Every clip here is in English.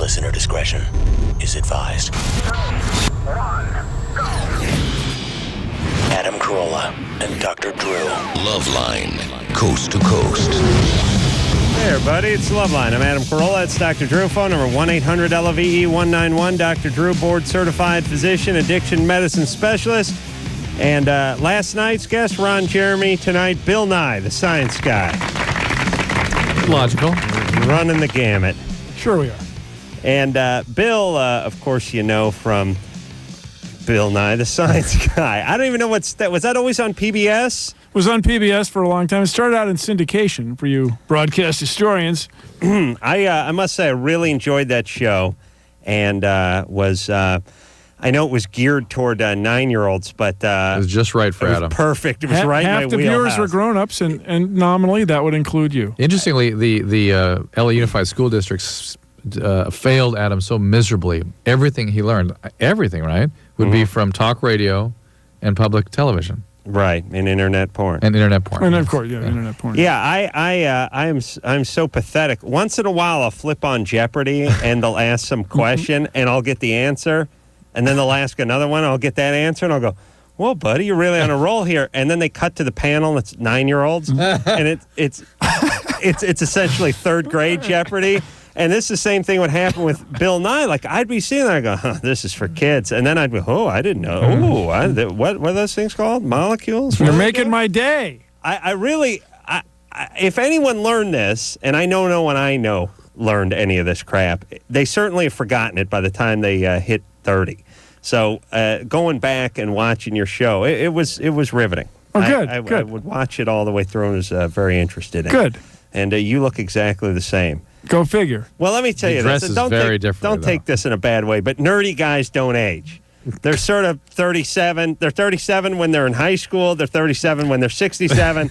Listener discretion is advised. Adam Carolla and Dr. Drew. LoveLine, coast to coast. Hey, everybody, it's LoveLine. I'm Adam Carolla. It's Dr. Drew. Phone number 1-800-LOVE-191. Dr. Drew, board-certified physician, addiction medicine specialist. And last night's guest, Ron Jeremy. Tonight, Bill Nye, the science guy. Logical. Running the gamut. Sure we are. And Bill, of course, you know from Bill Nye, the science guy. I don't even know what's that. Was that always on PBS? It was on PBS for a long time. It started out in syndication for you broadcast historians. I must say I really enjoyed that show, and I know it was geared toward 9-year-olds, but it was just right for Adam. Perfect. It was right in my wheelhouse. Half the wheelhouse. viewers were grown-ups, and nominally that would include you. Interestingly, the LA Unified School Districts failed Adam so miserably. Everything he learned, right, would be from talk radio and public television. Right, and internet porn. And internet porn. And of course, internet porn. Yeah, I'm so pathetic. Once in a while, I'll flip on Jeopardy, and they'll ask some question, and I'll get the answer. And then they'll ask another one, I'll get that answer, and I'll go, "Whoa, buddy, you're really on a roll here." And then they cut to the panel, and it's 9-year-olds, and it's essentially third grade Jeopardy. And this is the same thing would happen with Bill Nye. Like, I'd be sitting there, I go, this is for kids. And then I'd go, I didn't know. What are those things called? Molecules? You're making my day. I really, if anyone learned this, and I know no one I know learned any of this crap, they certainly have forgotten it by the time they hit 30. So going back and watching your show, it was riveting. Oh, good. I good. would watch it all the way through and was very interested in it. Good. And you look exactly the same. Go figure. Well, let me tell you dress this. is Don't very take, different, don't take this in a bad way, but nerdy guys don't age. They're sort of 37. They're 37 when they're in high school. They're 37 when they're 67.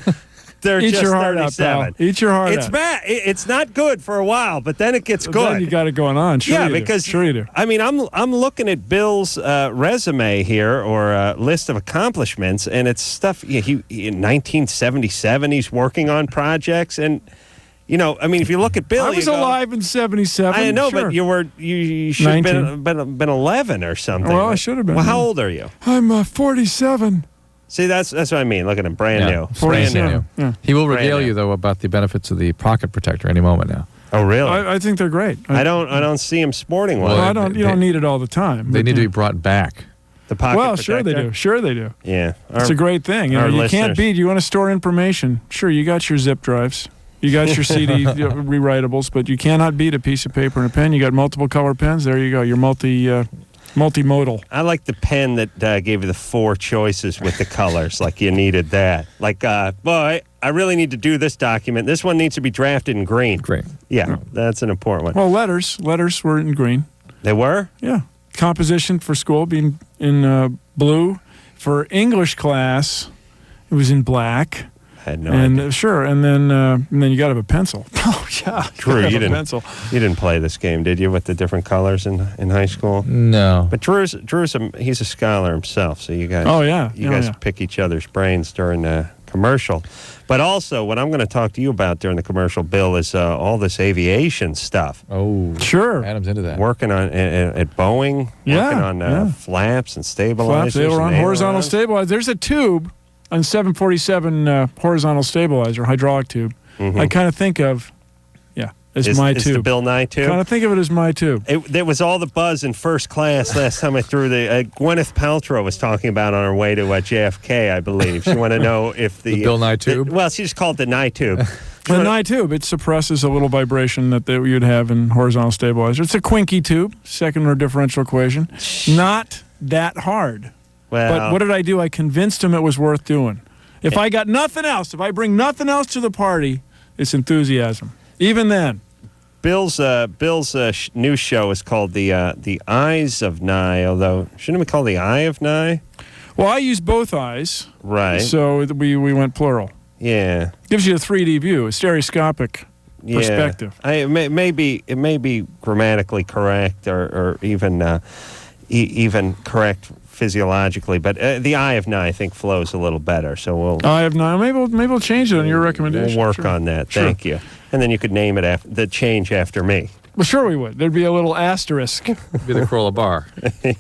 They're Eat just your heart 37. out, pal. Eat your heart It's out. bad. It's not good for a while, but then it gets good. Then you got it going on. Sure yeah, you do. because sure you do. I mean, I'm looking at Bill's resume here, or list of accomplishments, and it's stuff. He in 1977 he's working on projects, and you know, I mean, if you look at Bill, I was alive in 77. I know, sure. but you should have been 11 or something. Well, I should have been. Well, how old are you? I'm 47. See, that's what I mean. Look at him, brand new. 47. Yeah. He will regale you, though, about the benefits of the pocket protector any moment now. Oh, really? I think they're great. I don't see him sporting one. Well, you don't need it all the time. They need to be brought back. The pocket well, protector? sure they do. Sure they do. Yeah. It's a great thing. You listeners. can't beat. You want to store information. Sure, you got your zip drives. You got your CD rewritables, but you cannot beat a piece of paper and a pen. You got multiple color pens. There you go. You're multimodal. I like the pen that gave you the 4 choices with the colors. Like you needed that. Like, boy, I really need to do this document. This one needs to be drafted in green. Great. Yeah, that's an important one. Well, letters were in green. They were? Yeah. Composition for school being in blue. For English class, it was in black. I had no idea. Sure, and then you got to have a pencil. Oh yeah, Drew, you didn't. Pencil. You didn't play this game, did you, with the different colors in high school? No. But Drew's he's a scholar himself, so you guys. Oh yeah. You guys pick each other's brains during the commercial. But also, what I'm going to talk to you about during the commercial, Bill, is all this aviation stuff. Oh, sure. Adam's into that. Working on at Boeing. Yeah, working on flaps and stabilizers. Flaps. They were on and horizontal ailerons. stabilizers. There's a tube on 747 horizontal stabilizer, hydraulic tube. Mm-hmm. I kind of think of, as my Is tube. the Bill Nye tube? Kind of think of it as my tube. There was all the buzz in first class last time I threw the. Gwyneth Paltrow was talking about on her way to JFK, I believe. She wanted to know if the Bill Nye tube? Well, she just called it the Nye tube. The Nye tube, it suppresses a little vibration that you'd have in horizontal stabilizer. It's a Quincke tube, second order differential equation. Not that hard. Well, But what did I do? I convinced him it was worth doing. If I got nothing else, if I bring nothing else to the party, it's enthusiasm. Even then. Bill's new show is called the Eyes of Nye, although shouldn't it be called the Eye of Nye? Well, I use both eyes. Right. So we went plural. Yeah. Gives you a 3D view, a stereoscopic perspective. It may be grammatically correct or even even correct physiologically, but the Eye of Nye I think flows a little better. So we'll. I have not. Maybe we'll change it on your recommendation. We'll work on that. Sure. Thank you. And then you could name it the change after me. Well, sure we would. There'd be a little asterisk. Be the Corolla bar.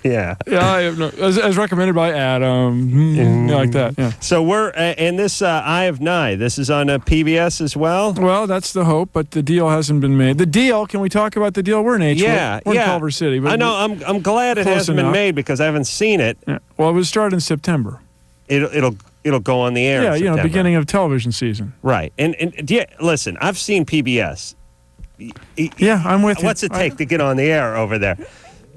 Yeah. Yeah, I have no, as recommended by Adam. Like that. Yeah. So we're and this Eye of Nye. This is on PBS as well. Well, that's the hope, but the deal hasn't been made. The deal? Can we talk about the deal? We're in H. Yeah, We're yeah. in Culver City. But I know. I'm glad it close hasn't been enough. made because I haven't seen it. Yeah. Well, it was started in September. It'll go on the air. Yeah, in you know, September. beginning of television season. Right. And yeah, listen, I've seen PBS. Yeah, I'm with you. What's it take to get on the air over there?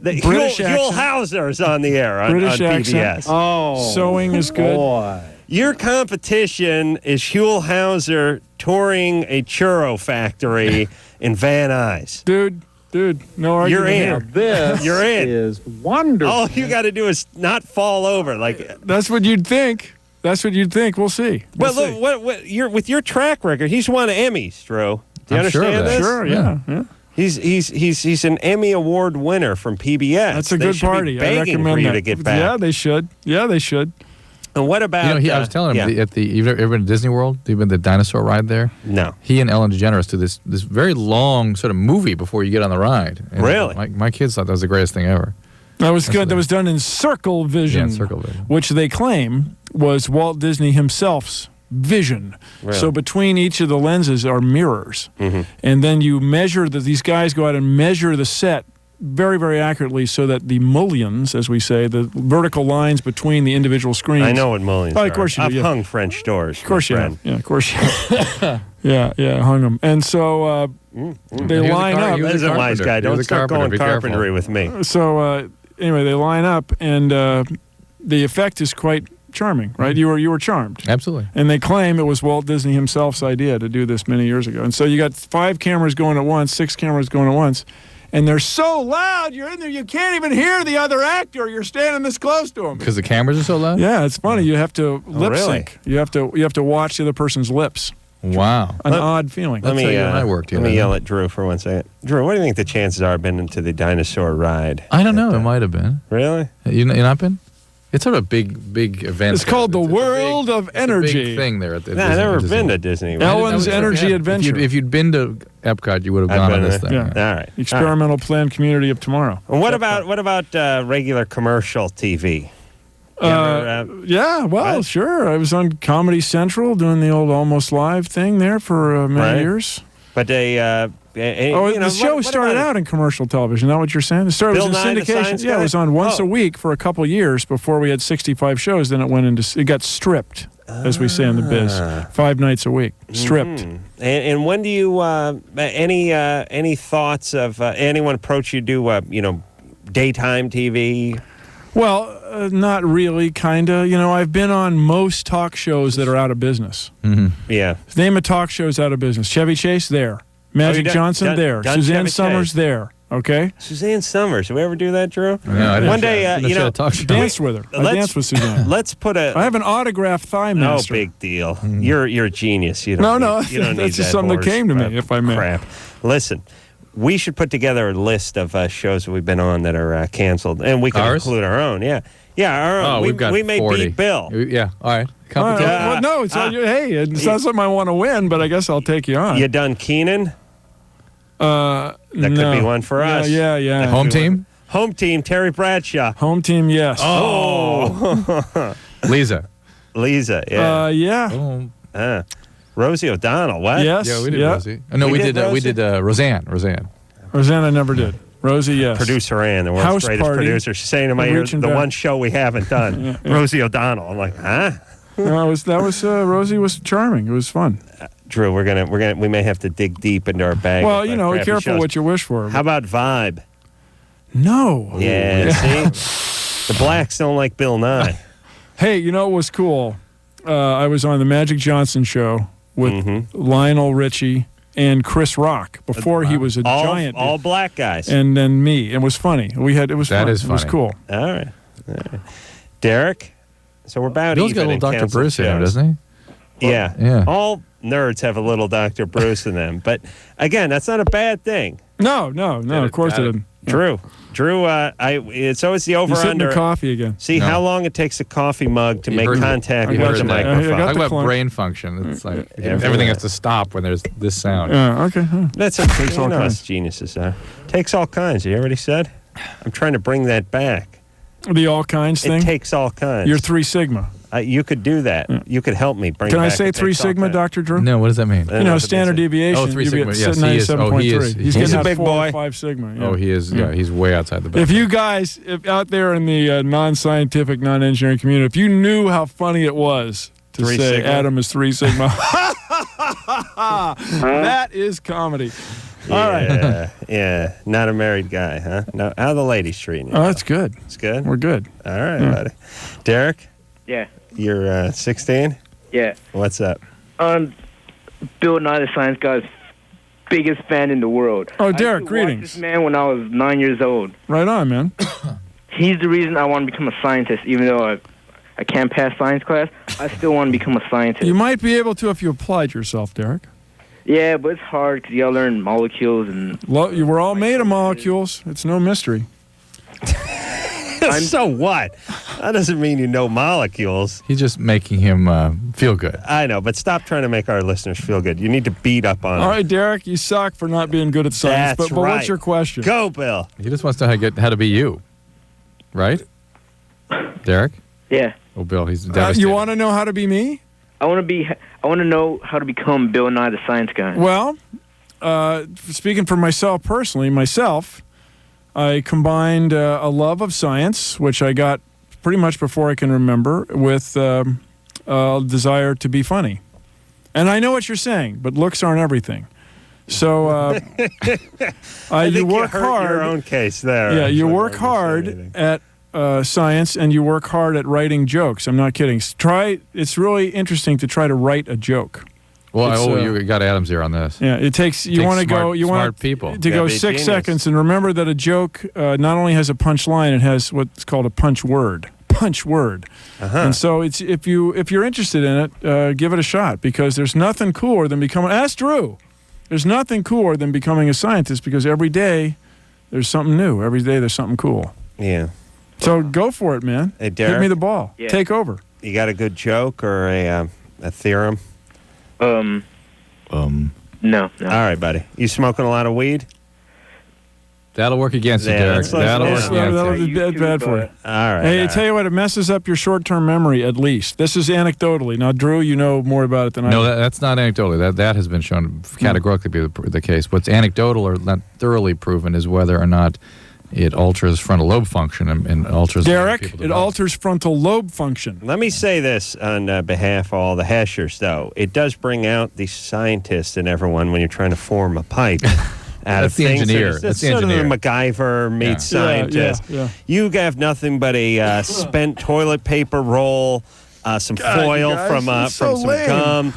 The British Huell accent. Hauser's on the air on British PBS. accent. Oh, Sewing is good. boy. Your competition is Huell Hauser touring a churro factory in Van Nuys. Dude, no argument You're in. here. This You're in. is wonderful. All you got to do is not fall over. Like, That's what you'd think. We'll see. well, look, what with your track record, he's won Emmys, Drew. Do you I'm sure of understand that. this? Sure, yeah. He's an Emmy Award winner from PBS. That's a They good should be party. I begging recommend for you that. to get back. Yeah, they should. And what about? I was telling him yeah. you've ever been to Disney World? You've been to the dinosaur ride there? No. He and Ellen DeGeneres do this very long sort of movie before you get on the ride. And Really? My kids thought that was the greatest thing ever. That was good. That was done in Circle Vision. Yeah, in Circle Vision. Which they claim was Walt Disney himself's vision. Really? So between each of the lenses are mirrors. Mm-hmm. And then you measure these guys go out and measure the set very, very accurately so that the mullions, as we say, the vertical lines between the individual screens. I know what mullions Oh, are. of course you do, I've yeah. hung French doors. Of course you friend. have. Yeah, of course you have. yeah, hung them. And so they He was a line car- up. he was That is a wise carpenter. guy. He was Don't a start carpenter. going Be careful. carpentry with me. So anyway, they line up, and the effect is quite charming, right? You were charmed. Absolutely. And they claim it was Walt Disney himself's idea to do this many years ago. And so you got 5 cameras going at once, 6 cameras going at once, and they're so loud, you're in there, you can't even hear the other actor. You're standing this close to him. Because the cameras are so loud? Yeah, it's funny. You have to lip really? sync. You have to watch the other person's lips. Wow. An odd feeling. Let That's me how you and I worked, let me know. yell at Drew for 1 second. Drew, what do you think the chances are I've been into the dinosaur ride? I don't know. It might have been. Really? You not been? It's sort of a big event. It's there. called the It's a World of It's a Energy. big thing there at the Nah, I've never been to Disney World. Ellen's Energy Adventure. If you'd been to Epcot, you would have I've gone been on this there. thing. Yeah. All right. Experimental planned community of tomorrow. And what about regular commercial TV? You ever, Yeah, well, Right. sure. I was on Comedy Central doing the old Almost Live thing there for many Right. years. but they The show started out in commercial television. Is that what you're saying? It started Bill was in Nye, the syndication. Science Yeah, it Guy? was on once Oh. a week for a couple years before we had 65 shows. Then it got stripped, as we say in the biz. 5 nights a week, stripped. And when do you any thoughts of anyone approach you to do daytime TV? Well, not really, kinda. I've been on most talk shows that are out of business. Yeah. Name of talk shows out of business. Chevy Chase, there. Magic done- Johnson, done- there. done Suzanne Chevy Summers, Chase. there. Okay? Suzanne Summers. Did we ever do that, Drew? No, I didn't One show- day, didn't show a talk show. Danced with her. I let's- danced with Suzanne. Let's put a. I have an autographed thigh No master. big deal. You're a genius. You don't No, need, you don't that's need just that something that horse came to me, if I may. Crap. Listen, we should put together a list of shows that we've been on that are canceled, and we can Ours? include our own. Yeah, our own. Oh, we've got we may 40. beat Bill. Yeah, all right. All right. Competition. Well, no, it's not, hey, it's not something I want to win, but I guess I'll take you on. You done Keenan? That could be one for us. Yeah. Home team? Home team, Terry Bradshaw. Home team, yes. Oh, Lisa. Lisa. Yeah. Yeah. Oh. Rosie O'Donnell. What? Yes. Yeah, we did yeah. Rosie. No, We we did did Rosie? Roseanne. Roseanne, I never did. Rosie, yes. Producer Ann, the world's House greatest Party. producer. She's saying to my ear, Reaching the back. one show we haven't done. Rosie O'Donnell. I'm like, huh? No, that was Rosie was charming. It was fun. Drew, we may have to dig deep into our bag. Well, of, be crappy careful shows. what you wish for. How about Vibe? No. Yeah, see? The blacks don't like Bill Nye. Hey, what was cool? I was on the Magic Johnson show with Mm-hmm. Lionel Richie and Chris Rock before he was a giant. All black guys. And then me. It was funny. It was That fun. is It was funny. cool. All right. Derek? So we're about Bill's even got a little in Dr. canceled Bruce in him, shows. doesn't he? Yeah. Yeah. All nerds have a little Dr. Bruce in them. But again, that's not a bad thing. No. Of course Got it it. didn't. Drew, it's always the You're sitting over-under. the coffee again. See No. how long it takes a coffee mug to You make heard that. contact I with got the you. microphone. I got Talk the about clunk. brain function. It's like Yeah. everything has to stop when there's this sound. Yeah. Okay. Huh. That's Takes you all know kinds. us geniuses are. Takes all kinds. You hear what he said? I'm trying to bring that back. The all kinds It thing. takes all kinds. You're 3 Sigma. You could do that. You could help me bring. Can I back say it 3 takes all Sigma, kinds. Dr. Drew? No, what does that mean? I don't You know, what it standard means. deviation. Oh, 3 you'd be Sigma, at yes, he is. Oh, he 97.3. is. He's He's getting a that big 4 boy. or 5 Sigma. Yeah. Oh, he is. Yeah, he's way outside the box. If you guys, out there in the non-scientific, non-engineering community, if you knew how funny it was to 3 say Sigma? Adam is 3 Sigma, that is comedy. All right. Yeah. Not a married guy, huh? No. How the ladies treating you? Oh, that's good. It's good. We're good. All right, buddy. Derek, Yeah. you're 16. Yeah. What's up? Bill Nye the Science Guy's biggest fan in the world. Oh, I Derek, used to watch greetings. this man when I was 9 years old. Right on, man. He's the reason I want to become a scientist, even though I can't pass science class. I still want to become a scientist. You might be able to if you applied yourself, Derek. Yeah, but it's hard because you gotta learn molecules and. You were all made of molecules. It's no mystery. So what? That doesn't mean you know molecules. He's just making him feel good. I know, but stop trying to make our listeners feel good. You need to beat up on All them. right, Derek, you suck for not being good at science. That's but right. what's your question? Go, Bill. He just wants to know how to be you, right? Derek? Yeah. Oh, Bill, he's devastated. You want to know how to be me? I want to know how to become Bill Nye the Science Guy. Well, speaking for myself personally, I combined a love of science, which I got pretty much before I can remember, with a desire to be funny. And I know what you're saying, but looks aren't everything. So I think you work hurt hard. your own case there. Yeah, you I'm work not gonna say hard anything. at science, and you work hard at writing jokes. I'm not kidding. It's really interesting to try to write a joke. Well, It's, you got Adams here on this. Yeah, it takes. You Takes want to go. smart- You smart want people. to Gotta go be a 6 genius. seconds, and remember that a joke not only has a punch line, it has what's called a punch word. Punch word. And so it's if you're interested in it, give it a shot, because there's nothing cooler than becoming. Ask Drew. There's nothing cooler than becoming a scientist, because every day there's something new. Every day there's something cool. Yeah. So go for it, man. Hey, Derek. Hit me the ball. Yeah. Take over. You got a good joke or a theorem? No. All right, buddy. You smoking a lot of weed? That'll work against you, Yeah, Derek. let's- That'll yeah. work That'll against be you. I bad for you. All right. Hey, all I tell you what, it messes up your short-term memory at least. This is anecdotally. Now, Drew, you know more about it than I No, do. that's not anecdotally. That has been shown categorically to be the case. What's anecdotal or not thoroughly proven is whether or not it alters frontal lobe function and alters. Derek, people it develop. alters frontal lobe function. Let me say this on behalf of all the hashers, though. It does bring out the scientist in everyone when you're trying to form a pipe out of That's the things. engineer. It's That's the sort engineer. of the MacGyver meets Yeah. scientist. Yeah. You have nothing but a spent toilet paper roll, some God, foil you guys, from it's so some lame. gum,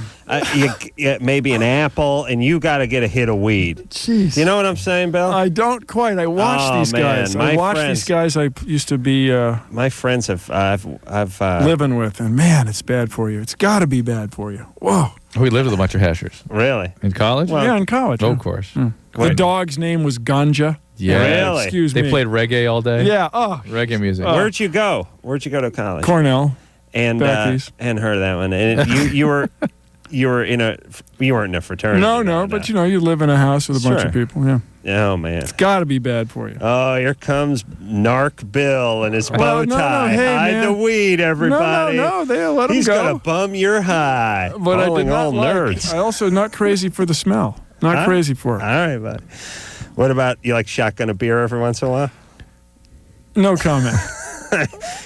maybe an apple, and you got to get a hit of weed. Jeez. You know what I'm saying, Bill? I don't quite. I watch Oh, these man, guys. my I watch friends- these guys I used to be My friends have I've living with, and man, it's bad for you. It's got to be bad for you. Whoa. We lived with a bunch of hashers really. in college. Yeah, in college. oh, yeah. of course. The Great. dog's name was Ganja. Yeah. Really? Excuse They me. played reggae all day. Yeah. Oh, Reggae music. Where'd you go? Where'd you go to college? Cornell. And back east. and heard that one. And you were you weren't in a fraternity. No, but you know, you live in a house with a bunch of Sure. people. Yeah. Oh man. It's got to be bad for you. Oh, here comes Narc Bill and his bow no, tie. hey, Hide man. the weed, everybody. No, they let him He's go. gonna bum your high. But I did Calling not all like. nerds. I also not crazy for the smell. Not Huh? crazy for it. All right, buddy. What about you? Like shotgun a beer every once in a while? No comment.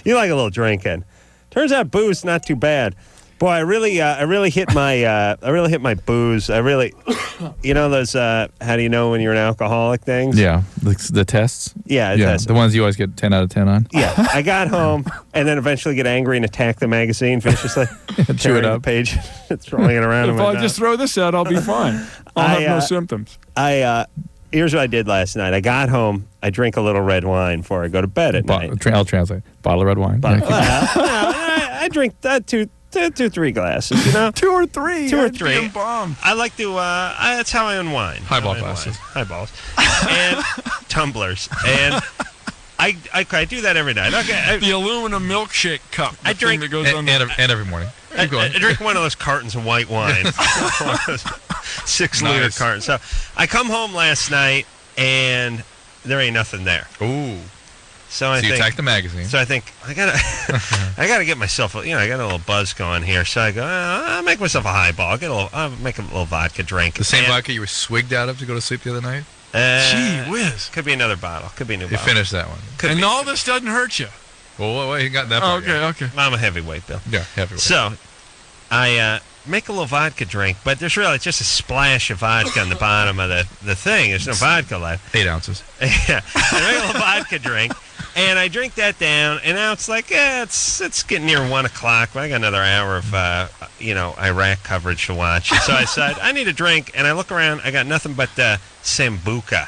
You like a little drinking. Turns out booze not too bad. Boy, I really hit my booze. I really, you know those. How do you know when you're an alcoholic things? Yeah. The tests. Yeah, Yeah. that's- The ones you always get 10 out of 10 on. Yeah, I got home and then eventually get angry and attack the magazine viciously. Chew it tearing the up. page, throwing it around. in If my I mouth. just throw this out, I'll be fine. I'll have no symptoms. Here's what I did last night. I got home. I drink a little red wine before I go to bed at night. I'll translate. Bottle of red wine. Yeah, keep- I drink that two, 3 glasses. You know, 2 or 3. Two or I'd be three. bummed. I like to. That's how I unwind. Highball How I unwind. glasses. Highballs, and tumblers, and I do that every night. Okay, The aluminum milkshake cup. I the thing drink- that goes on And every morning. Keep going. I drink one of those cartons of white wine, 6-liter Nice. carton. So I come home last night and there ain't nothing there. Ooh. So I So you think. attack the magazine. So I think I gotta get myself. I got a little buzz going here. So I go. I'll make myself a highball. I'll make a little vodka drink. The same And, vodka you were swigged out of to go to sleep the other night? Gee whiz. Could be another bottle. Could be a new You bottle. finished that one. Could And be. all this doesn't hurt you. Well, wait, you got that part. Okay. I'm a heavyweight, Bill. Yeah, heavyweight. So I make a little vodka drink, but there's really just a splash of vodka on the bottom of the thing. There's no vodka left. 8 ounces. Yeah, I make a little vodka drink, and I drink that down, and now it's like, it's getting near 1 o'clock. But I got another hour of, Iraq coverage to watch. And so I said, I need a drink, and I look around. I got nothing but Sambuca.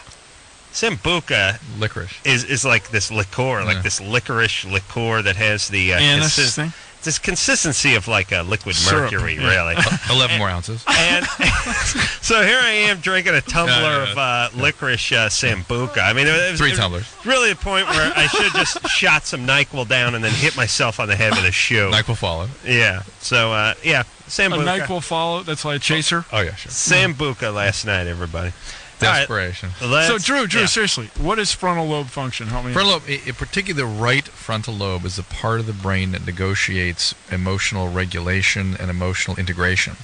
Sambuca Licorice. is like this liqueur, like Yeah. this licorice liqueur that has the Anise thing? this consistency of like a liquid Syrup, mercury, yeah. really. 11 more ounces. And so here I am drinking a tumbler Yeah. of licorice Sambuca. I mean, it was 3 tumblers. really a point where I should have just shot some NyQuil down and then hit myself on the head with a shoe. NyQuil follow. Yeah. So, A Sambuca. NyQuil follow. That's like a chaser. Oh, yeah, sure. Sambuca last night, everybody. Desperation. All right, So, let's- Drew, yeah. seriously, what is frontal lobe function? Help me. Frontal lobe, in particular, the right frontal lobe is the part of the brain that negotiates emotional regulation and emotional integration.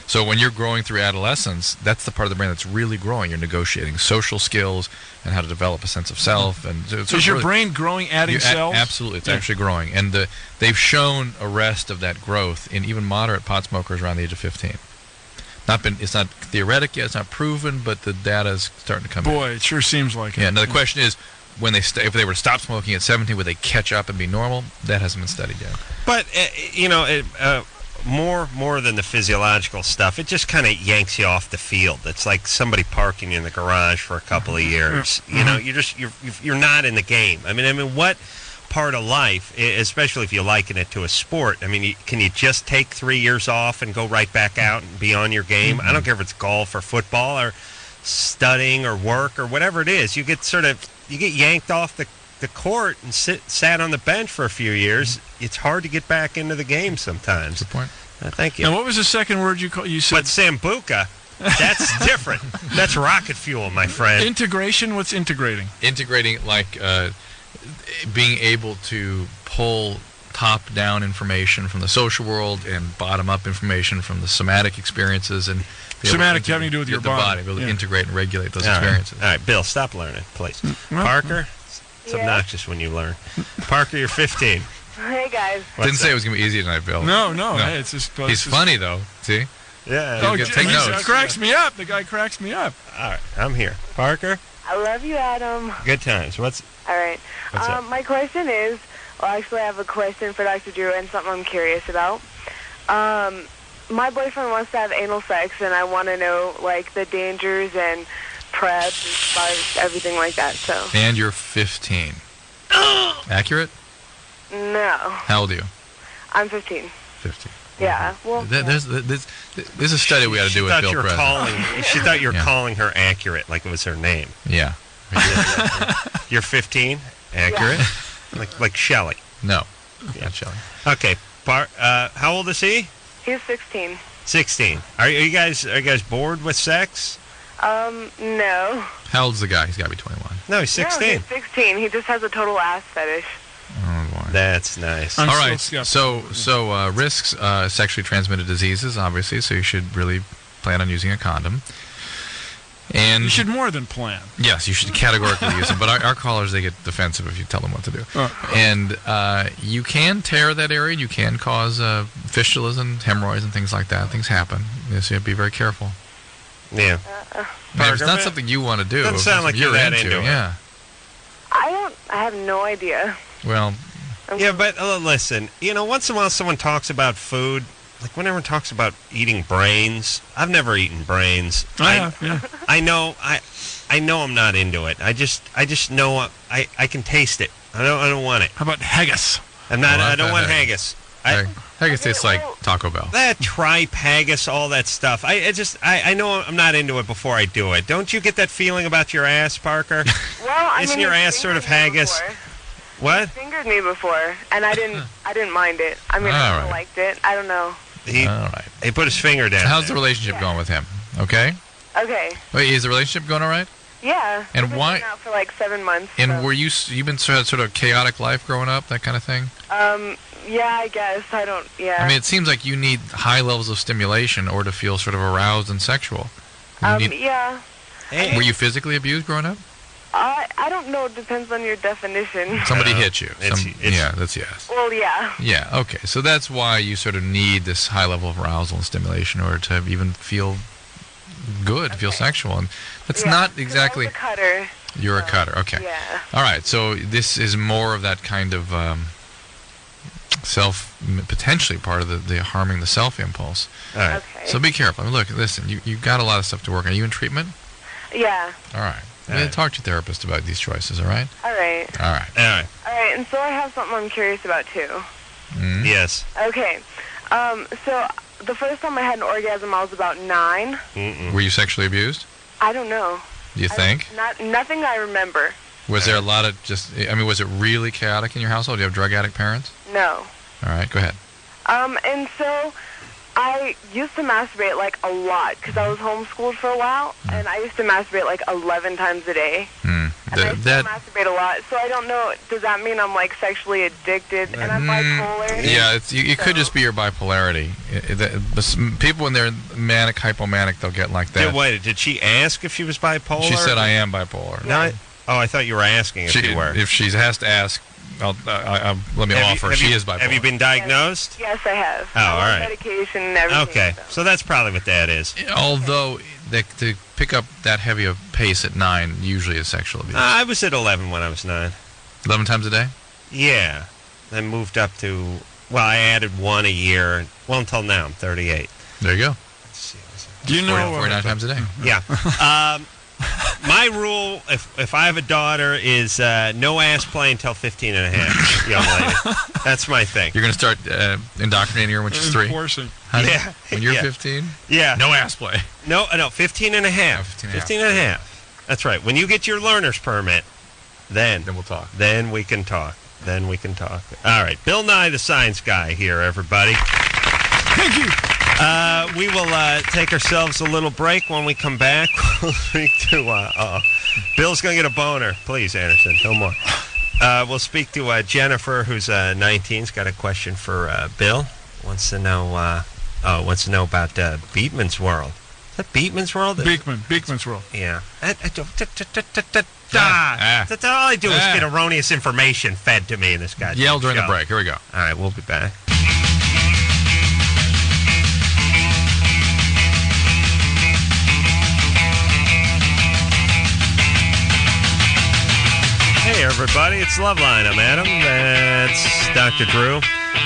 So when you're growing through adolescence, that's the part of the brain that's really growing. You're negotiating social skills and how to develop a sense of self. And so it's Is your really- brain growing, adding cells? Absolutely, it's Yeah. actually growing, and they've shown arrest of that growth in even moderate pot smokers around the age of 15. It's not theoretic yet, it's not proven, but the data is starting to come in. Boy, it sure seems like it. Yeah. Now the question is, when if they were to stop smoking at 17, would they catch up and be normal? That hasn't been studied yet. But more than the physiological stuff, it just kind of yanks you off the field. It's like somebody parking you in the garage for a couple of years. You know, you're not in the game. I mean, what part of life, especially if you liken it to a sport? I mean, can you just take 3 years off and go right back out and be on your game? I don't care if it's golf or football or studying or work or whatever it is. You get yanked off the court and sat on the bench for a few years. It's hard to get back into the game sometimes. Good point. Thank you. And what was the second word you said? But Sambuca, that's different. That's rocket fuel, my friend. Integration? What's integrating? Integrating, like being able to pull top-down information from the social world and bottom-up information from the somatic experiences, and be able Somatic to having to do with your the body. be able to Yeah. integrate and regulate those All right. experiences. All right, Bill, stop learning, please. well- Parker, it's Yeah. obnoxious when you learn. Parker, you're 15. Hey guys. Didn't say it was going to be easy tonight, Bill. No. No. Hey, it's just. He's funny though. See, Yeah. Oh, You can take he notes. cracks me up. The guy cracks me up. All right, I'm here. Parker, I love you, Adam. good times. All right. What's up? My question is, well, actually, I have a question for Dr. Drew and something I'm curious about. My boyfriend wants to have anal sex, and I want to know, like, the dangers and preps as far as everything like that. So, and you're 15. Accurate? no. How old are you? I'm 15. 15. Yeah. Well, There's a study we got to do with Bill Presley. She thought you were Yeah. calling her accurate, like it was her name. Yeah. You're 15, accurate, like Shelley. No. Not Shelley. Okay. How old is he? he's 16. 16. Are you guys bored with sex? No. How old's the guy? He's got to be 21. No, he's 16. No, he's 16. He just has a total ass fetish. Oh boy. That's nice. I'm All still right. skeptical. So risks sexually transmitted diseases, obviously. So you should really plan on using a condom. And You should more than plan. yes, you should categorically use them. But our callers, they get defensive if you tell them what to do. And you can tear that area. You can cause fistulas and hemorrhoids and things like that. Things happen. Yes, you have to be very careful. Yeah. And if Parker, it's not something you want to do. doesn't if sound it's like something you're that into it. Yeah. I have no idea. Well, Yeah, but listen, once in a while someone talks about food. Like when everyone talks about eating brains, I've never eaten brains. Yeah. I know I'm not into it. I just know I can taste it. I don't want it. How about haggis? I'm not. Well, I I've don't had want haggis. haggis. Haggis tastes like Taco Bell. That tripagus, all that stuff. I know I'm not into it before I do it. Don't you get that feeling about your ass, Parker? Well, Isn't your ass sort of haggis? What? He fingered me before, and I didn't mind it. I mean, I kinda liked it. I don't know. All right. He put his finger down. How's the relationship going with him? Okay. Okay. Wait, is the relationship going all right? Yeah. And I've been why- going out for like 7 months. And so. were you've been sort of chaotic life growing up, that kind of thing? Yeah, I guess. I don't. Yeah. I mean, it seems like you need high levels of stimulation or to feel sort of aroused and sexual. Yeah. Were you physically abused growing up? I don't know. It depends on your definition. Somebody hit you. it's- Yeah, that's yes. Well, yeah. Yeah, okay. So that's why you sort of need this high level of arousal and stimulation in order to even feel good, feel sexual. And that's Yeah, not 'cause exactly... I was a cutter. You're a cutter, okay. Yeah. All right, so this is more of that kind of potentially part of the harming the self impulse. All right. Okay. So be careful. I mean, look, listen, you've got a lot of stuff to work on. Are you in treatment? Yeah. All right. Talk to your therapist about these choices, all right? All right. All right. All right. All right. And so I have something I'm curious about too. Mm. Yes. Okay. So the first time I had an orgasm, I was about 9. Mm-mm. Were you sexually abused? I don't know. Do you think? Nothing I remember. Was there a lot of was it really chaotic in your household? Do you have drug addict parents? No. All right, go ahead. And so I used to masturbate like a lot because I was homeschooled for a while, and I used to masturbate like 11 times a day. And I still masturbate a lot, so I don't know. Does that mean I'm like sexually addicted and I'm bipolar? Yeah, it could just be your bipolarity. People when they're manic, hypomanic, they'll get like that. Wait, did she ask if she was bipolar? She said, "I am bipolar." No. I thought you were asking if you were. If she has to ask, let me offer. She is bipolar. Have you been diagnosed? Yes, I have. Oh, all right. Medication and everything. Okay, so that's probably what that is. Although to pick up that heavy a pace at 9 usually is sexual abuse. I was at 11 when I was 9. 11 times a day? Yeah. Then moved up to, I added 1 a year. Well, until now, I'm 38. There you go. Let's see. Do you know 49 times a day. Yeah. My rule, if I have a daughter, is no ass play until 15 and a half, young lady. That's my thing. You're going to start indoctrinating her when she's 3? Enforcing. Honey, Yeah. When you're Yeah. 15? Yeah. No ass play. No, 15 and a half. 15 and a half. That's right. When you get your learner's permit, then we'll talk. Then we can talk. All right. Bill Nye, the science guy here, everybody. Thank you. We will take ourselves a little break. When we come back, we'll speak to... Bill's going to get a boner. Please, Anderson, no more. We'll speak to Jennifer, who's 19. Has got a question for Bill. Wants to know about Beatman's World. Is that Beatman's World? Beekman's World. Yeah. That's all I do is get erroneous information fed to me in this goddamn Yell during show. the break. Here we go. All right, we'll be back. Hey, everybody, it's LoveLine. I'm Adam. That's Dr. Drew.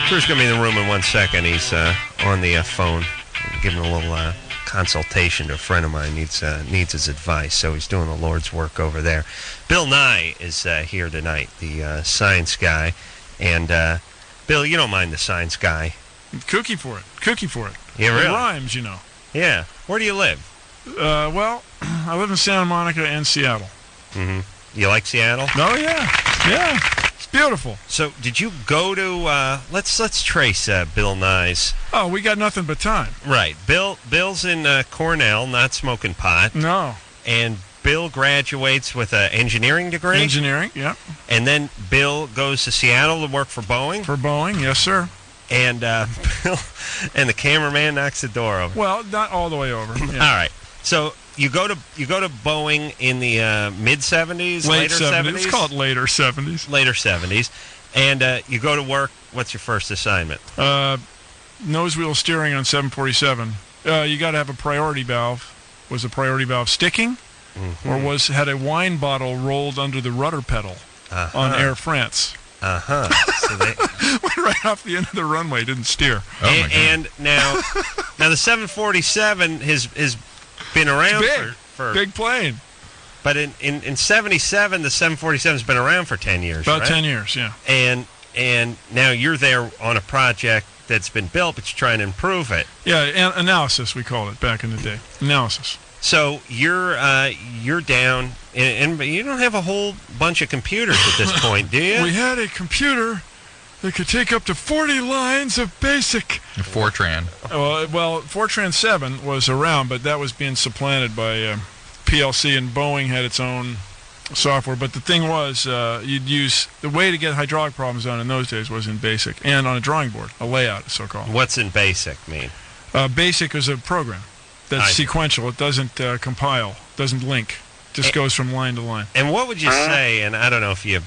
Drew's going to be in the room in 1 second. He's on the phone. I'm giving a little consultation to a friend of mine. Needs his advice, so he's doing the Lord's work over there. Bill Nye is here tonight, the science guy. And, Bill, you don't mind the science guy. Cookie for it. Yeah, really? It rhymes, you know. Yeah. Where do you live? Well, I live in Santa Monica and Seattle. Mm-hmm. You like Seattle? Oh, yeah. Yeah. It's beautiful. So, did you go to, let's trace Bill Nye's. Oh, we got nothing but time. Right. Bill's in Cornell, not smoking pot. No. And Bill graduates with an engineering degree. Engineering, yeah. And then Bill goes to Seattle to work for Boeing. For Boeing, yes, sir. And Bill and the cameraman knocks the door over. Well, not all the way over. Yeah. All right. So you go to Boeing in the mid 70s, Late later 70s. Let's call it later 70s. Later 70s, and you go to work. What's your first assignment? Nose wheel steering on 747. You got to have a priority valve. Was the priority valve sticking, or had a wine bottle rolled under the rudder pedal on Air France? So they went right off the end of the runway. Didn't steer. Oh my God. And now the 747 has been around Big. for Big plane. But in 77, the 747's been around for 10 years, About right? 10 years, yeah. And and now you're there on a project that's been built, but you're trying to improve it. Yeah, analysis we called it back in the day. Analysis. So you're down, and you don't have a whole bunch of computers at this point, do you? We had a computer that could take up to 40 lines of BASIC. Fortran. Well, Fortran 7 was around, but that was being supplanted by PLC, and Boeing had its own software. But the thing was, you'd use the way to get hydraulic problems done in those days was in BASIC and on a drawing board, a layout, so-called. What's in BASIC mean? BASIC is a program that's sequential. It doesn't compile, doesn't link. Just goes from line to line. And what would you say? And I don't know if you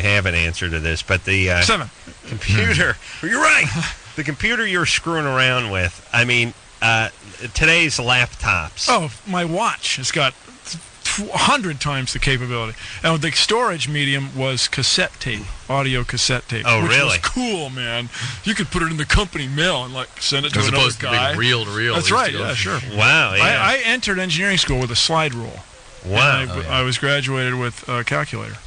have an answer to this, but the 7 computer. You're right. The computer you're screwing around with. I mean, today's laptops. Oh, my watch has got 100 times the capability. And the storage medium was cassette tape, audio cassette tape. Oh, which really? was cool, man. You could put it in the company mail and send it to another guy. To reel to reel. That's right. Yeah, sure. Wow. Yeah. I entered engineering school with a slide rule. Wow. I was graduated with a calculator.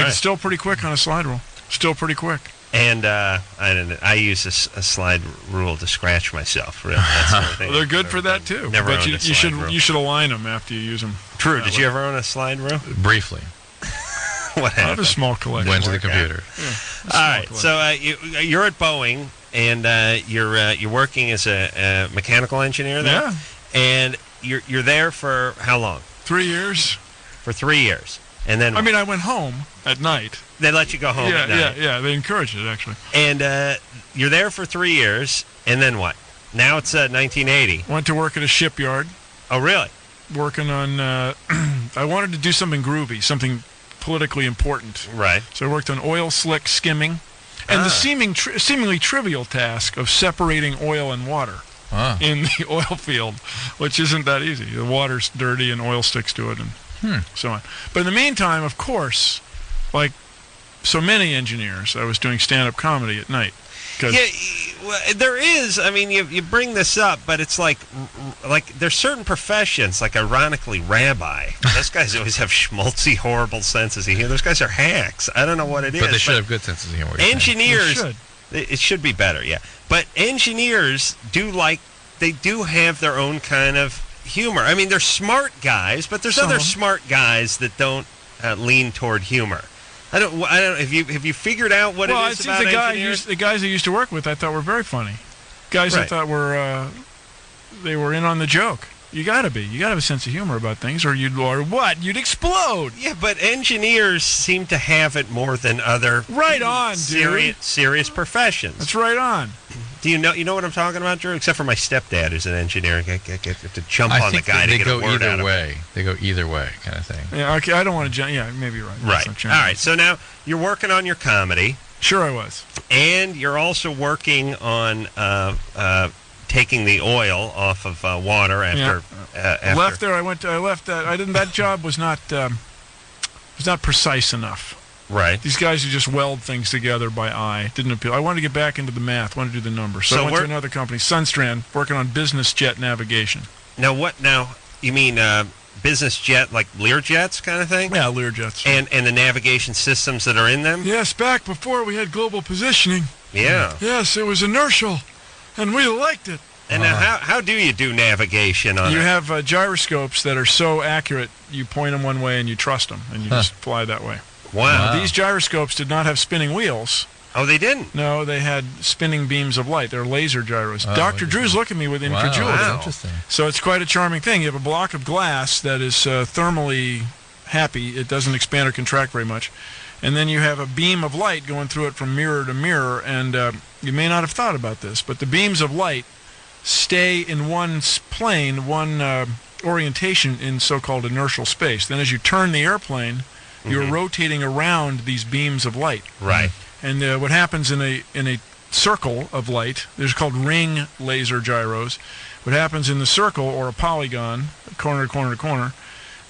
Still pretty quick on a slide rule. Still pretty quick. And I use a slide rule to scratch myself. Really, that's the only thing. Well, they're good for that too. Never but owned a slide rule. you should align them after you use them. True. Did you ever own a slide rule? Briefly. What happened? I have a small collection. Went to the computer. All right. So you're at Boeing, and you're working as a mechanical engineer there. Yeah. And you're there for how long? 3 years. For 3 years. And then I went home at night. They let you go home at night. Yeah. They encouraged it, actually. And you're there for 3 years, and then what? Now it's 1980. Went to work at a shipyard. Oh, really? Working on, I wanted to do something groovy, something politically important. Right. So I worked on oil slick skimming, and the seemingly trivial task of separating oil and water in the oil field, which isn't that easy. The water's dirty and oil sticks to it and so on. But in the meantime, of course, like so many engineers, I was doing stand-up comedy at night. Yeah, well, there is. I mean, you bring this up, but it's like there's certain professions, like ironically, rabbi. Those guys always have schmaltzy, horrible senses of humor. Those guys are hacks. I don't know what it is. But they should have good senses of humor. Engineers, it should be better, yeah. But engineers do have their own kind of humor. I mean, they're smart guys, but there's other smart guys that don't lean toward humor. I don't. Have you figured out what it is about engineers? The guys I used to work with, I thought were very funny. Guys I thought were they were in on the joke. You got to have a sense of humor about things, or you'd explode. Yeah, but engineers seem to have it more than other serious professions. That's right on. Do you know what I'm talking about, Drew? Except for my stepdad, who's an engineer, I get to jump on the guy to get a word out of him. They go either way, kind of thing. Yeah, okay. I don't want to jump. Yeah, maybe you're right. Right. All right. So now you're working on your comedy. Sure, I was. And you're also working on taking the oil off of water after. Left there. I left that. I didn't. That job was not precise enough. Right. These guys who just weld things together by eye didn't appeal. I wanted to get back into the math. Wanted to do the numbers. So I went to another company, Sunstrand, working on business jet navigation. Now what? Now you mean business jet, like Learjets kind of thing? Yeah, Learjets. And the navigation systems that are in them? Yes, back before we had global positioning. Yeah. Yes, it was inertial, and we liked it. And now how do you do navigation on it? You have gyroscopes that are so accurate, you point them one way and you trust them, and you just fly that way. Wow. These gyroscopes did not have spinning wheels. Oh, they didn't? No, they had spinning beams of light. They're laser gyros. Dr. Drew's looking at me with incredulity. Wow. Interesting. So it's quite a charming thing. You have a block of glass that is thermally happy. It doesn't expand or contract very much. And then you have a beam of light going through it from mirror to mirror. And you may not have thought about this, but the beams of light stay in one plane, one orientation in so-called inertial space. Then as you turn the airplane, you're rotating around these beams of light. Right. And what happens in a circle of light, there's called ring laser gyros. What happens in the circle or a polygon, corner to corner to corner,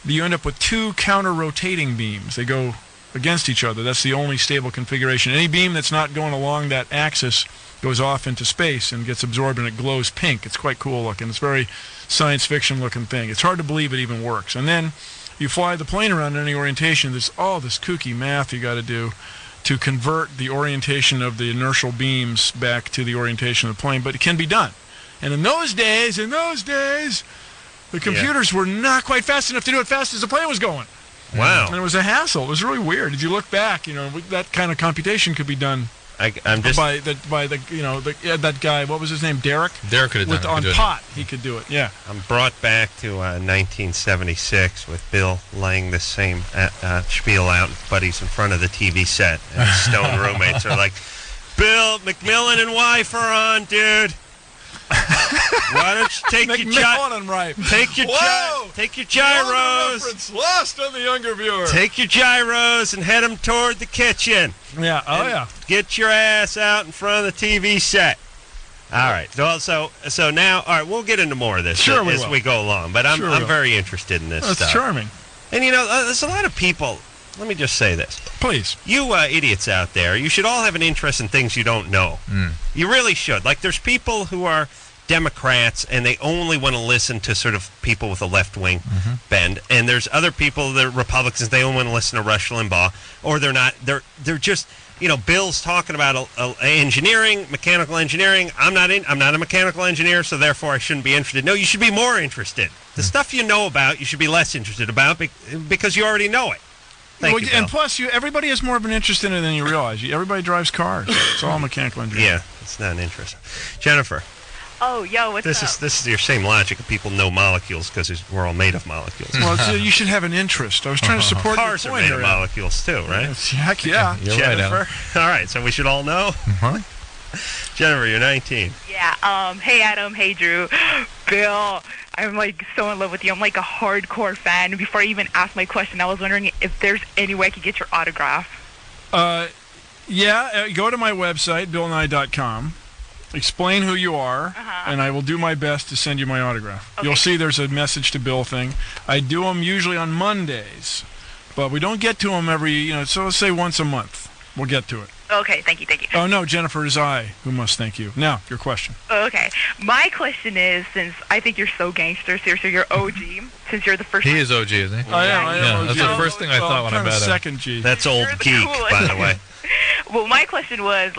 you end up with two counter-rotating beams. They go against each other. That's the only stable configuration. Any beam that's not going along that axis goes off into space and gets absorbed, and it glows pink. It's quite cool looking. It's a very science fiction looking thing. It's hard to believe it even works. And then you fly the plane around in any orientation. There's all this kooky math you got to do to convert the orientation of the inertial beams back to the orientation of the plane, but it can be done. And in those days, the computers were not quite fast enough to do it fast as the plane was going. Wow. And it was a hassle. It was really weird. If you look back, that kind of computation could be done I'm just by that guy. What was his name? Derek. Derek could have done it. On pot, he could do it. Yeah. I'm brought back to 1976 with Bill laying this same spiel out, buddies in front of the TV set, and his stone roommates are like, "Bill, McMillan and wife are on, dude. Why don't you take your gyros? Lost on the younger viewer. Take your gyros and head them toward the kitchen. Yeah. Oh, yeah. Get your ass out in front of the TV set." All right. So now, all right, we'll get into more of this as we go along. But I'm very interested in this stuff. That's charming. And there's a lot of people. Let me just say this. Please. You idiots out there, you should all have an interest in things you don't know. You really should. Like, there's people who are Democrats and they only want to listen to sort of people with a left-wing bend. And there's other people that are Republicans, they only want to listen to Rush Limbaugh. Or they're not. They're just, Bill's talking about engineering, mechanical engineering. I'm not a mechanical engineer, so therefore I shouldn't be interested. No, you should be more interested. The stuff you know about, you should be less interested about because you already know it. Thank you, and plus, everybody has more of an interest in it than you realize. Everybody drives cars. It's all mechanical engineering. Yeah, it's not an interest. Jennifer. Oh, yo, what's up? This is your same logic of people know molecules because we're all made of molecules. Well, you should have an interest. I was trying to support cars your are point made of molecules too, right? Heck yeah. You're Jennifer. right, All right, so we should all know. Jennifer, you're 19. Yeah. Hey, Adam. Hey, Drew. Bill, I'm so in love with you. I'm a hardcore fan. Before I even asked my question, I was wondering if there's any way I could get your autograph. Yeah. Go to my website, BillNye.com. Explain who you are, and I will do my best to send you my autograph. Okay. You'll see there's a message to Bill thing. I do them usually on Mondays, but we don't get to them so let's say once a month. We'll get to it. Okay, thank you. Oh, no, Jennifer, it is I who must thank you. Now, your question. Okay. My question is, since I think you're so gangster, seriously, you're OG, since you're the first He is OG, isn't he? I am OG. That's the first thing I thought when I met him. Second G. That's old geek, by the way. Well, my question was,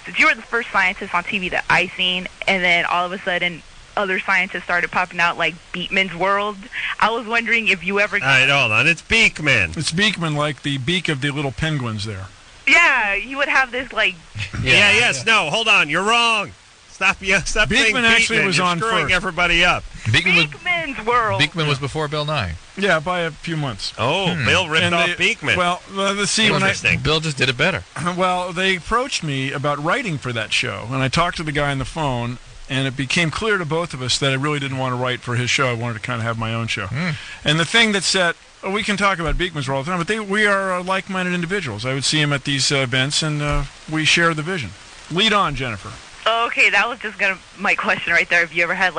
since you were the first scientist on TV that I seen, and then all of a sudden other scientists started popping out like Beekman's World, I was wondering if you ever... All right, hold on. It's Beekman. It's Beekman, like the beak of the little penguins there. Yeah, he would have this No, hold on. You're wrong. Stop saying Beekman actually was You're on screwing first. everybody up. Beekman's World. Beekman was before Bill Nye. Yeah, by a few months. Oh, Bill ripped off Beekman. Well, let's see. Interesting. Bill just did it better. Well, they approached me about writing for that show, and I talked to the guy on the phone, and it became clear to both of us that I really didn't want to write for his show. I wanted to kind of have my own show. And the thing that said, we can talk about Beekman's all the time, but we are like-minded individuals. I would see him at these events, and we share the vision. Lead on, Jennifer. Okay, that was just my question right there. Have you ever had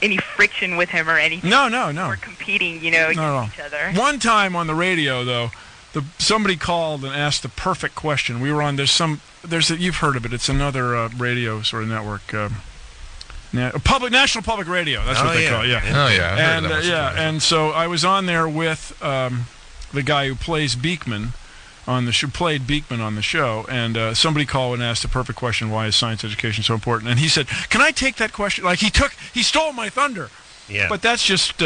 any friction with him or anything? No. Or competing, against each other? One time on the radio, though, somebody called and asked the perfect question. We were on you've heard of it. It's another radio sort of network. National Public Radio. That's what they call it. Yeah. Oh yeah. And so I was on there with the guy who plays Beekman on the show, played Beekman on the show, and somebody called and asked the perfect question: why is science education so important? And he said, "Can I take that question?" He stole my thunder. Yeah. But that's just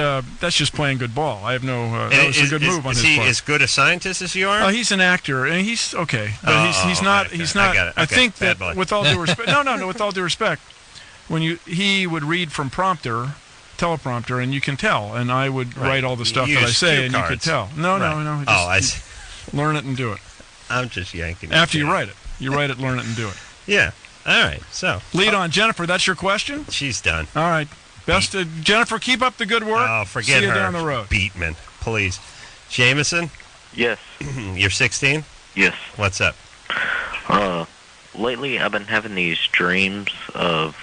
playing good ball. I have no. That was a good move on his part. Is he as good a scientist as you are? He's an actor, and he's okay. But he's not. Okay. He's not. I got it. I Okay. think Bad that boy. with all due respect, no. With all due respect, he would read from teleprompter, and you can tell. And I would write all the stuff that I say, and you could tell. No. I see. Learn it and do it. I'm just yanking. After you write it, learn it, and do it. Yeah. All right. So lead on, Jennifer. That's your question. She's done. All right. Best, Jennifer. Keep up the good work. Oh, forget See you her. down the road. Beatman, please. Jameson. Yes. You're 16. Yes. What's up? Lately I've been having these dreams of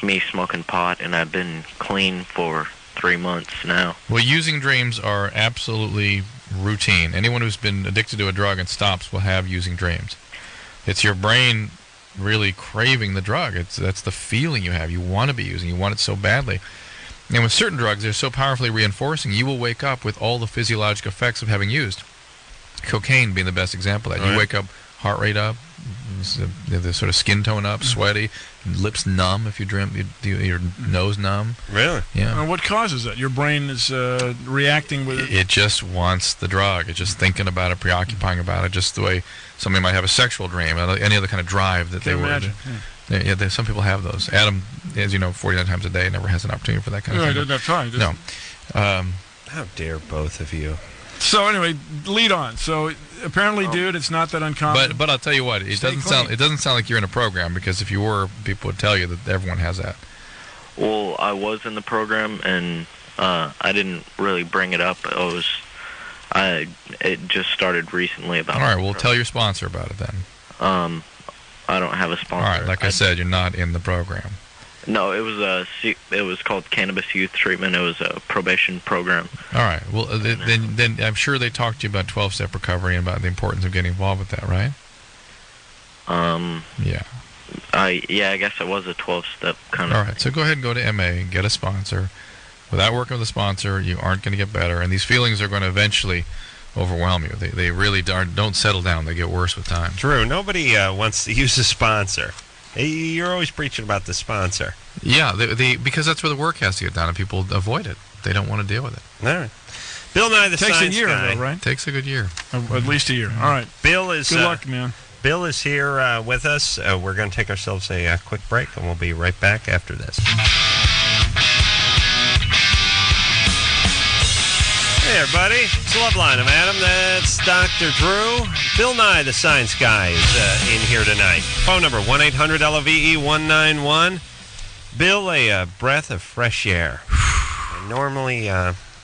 me smoking pot, and I've been clean for 3 months now. Well, using dreams are absolutely routine. Anyone who's been addicted to a drug and stops will have using dreams. It's your brain really craving the drug. That's the feeling you have. You want to be using. You want it so badly. And with certain drugs, they're so powerfully reinforcing, you will wake up with all the physiologic effects of having used. cocaine being the best example of that. You wake up, heart rate up, the sort of skin tone up, sweaty, lips numb if you drink, your nose numb. Really? Yeah. What causes that? Your brain is reacting with it. It just wants the drug. It's just thinking about it, preoccupying about it, just the way somebody might have a sexual dream, any other kind of drive that they would. Imagine. Some people have those. Adam, as you know, 49 times a day, never has an opportunity for that kind of I thing. didn't have time. No. How dare both of you? So anyway, lead on. So apparently, dude, it's not that uncommon. But I'll tell you what, it doesn't sound like you're in a program, because if you were, people would tell you that everyone has that. Well, I was in the program, and I didn't really bring it up. It just started recently about. All right, well, tell your sponsor about it then. I don't have a sponsor. All right, like I said, you're not in the program. No, it was called Cannabis Youth Treatment. It was a probation program. All right. Well, then I'm sure they talked to you about 12-step recovery and about the importance of getting involved with that, right? Yeah. I guess it was a 12-step kind of. All right. So go ahead and go to MA, get a sponsor. Without working with a sponsor, you aren't going to get better, and these feelings are going to eventually overwhelm you. They really don't settle down. They get worse with time. Drew, nobody wants to use a sponsor. You're always preaching about the sponsor. Yeah, because that's where the work has to get done, and people avoid it. They don't want to deal with it. All right. Bill Nye, the takes Science a year, Guy. though, right? Takes a good year. At least a year. All right. Bill is. Good luck, man. Bill is here with us. We're going to take ourselves a quick break, and we'll be right back after this. Hey, everybody. It's LoveLine. I'm Adam. That's Dr. Drew. Bill Nye, the Science Guy, is in here tonight. Phone number, 1-800-LOVE-191. Bill, a breath of fresh air. I normally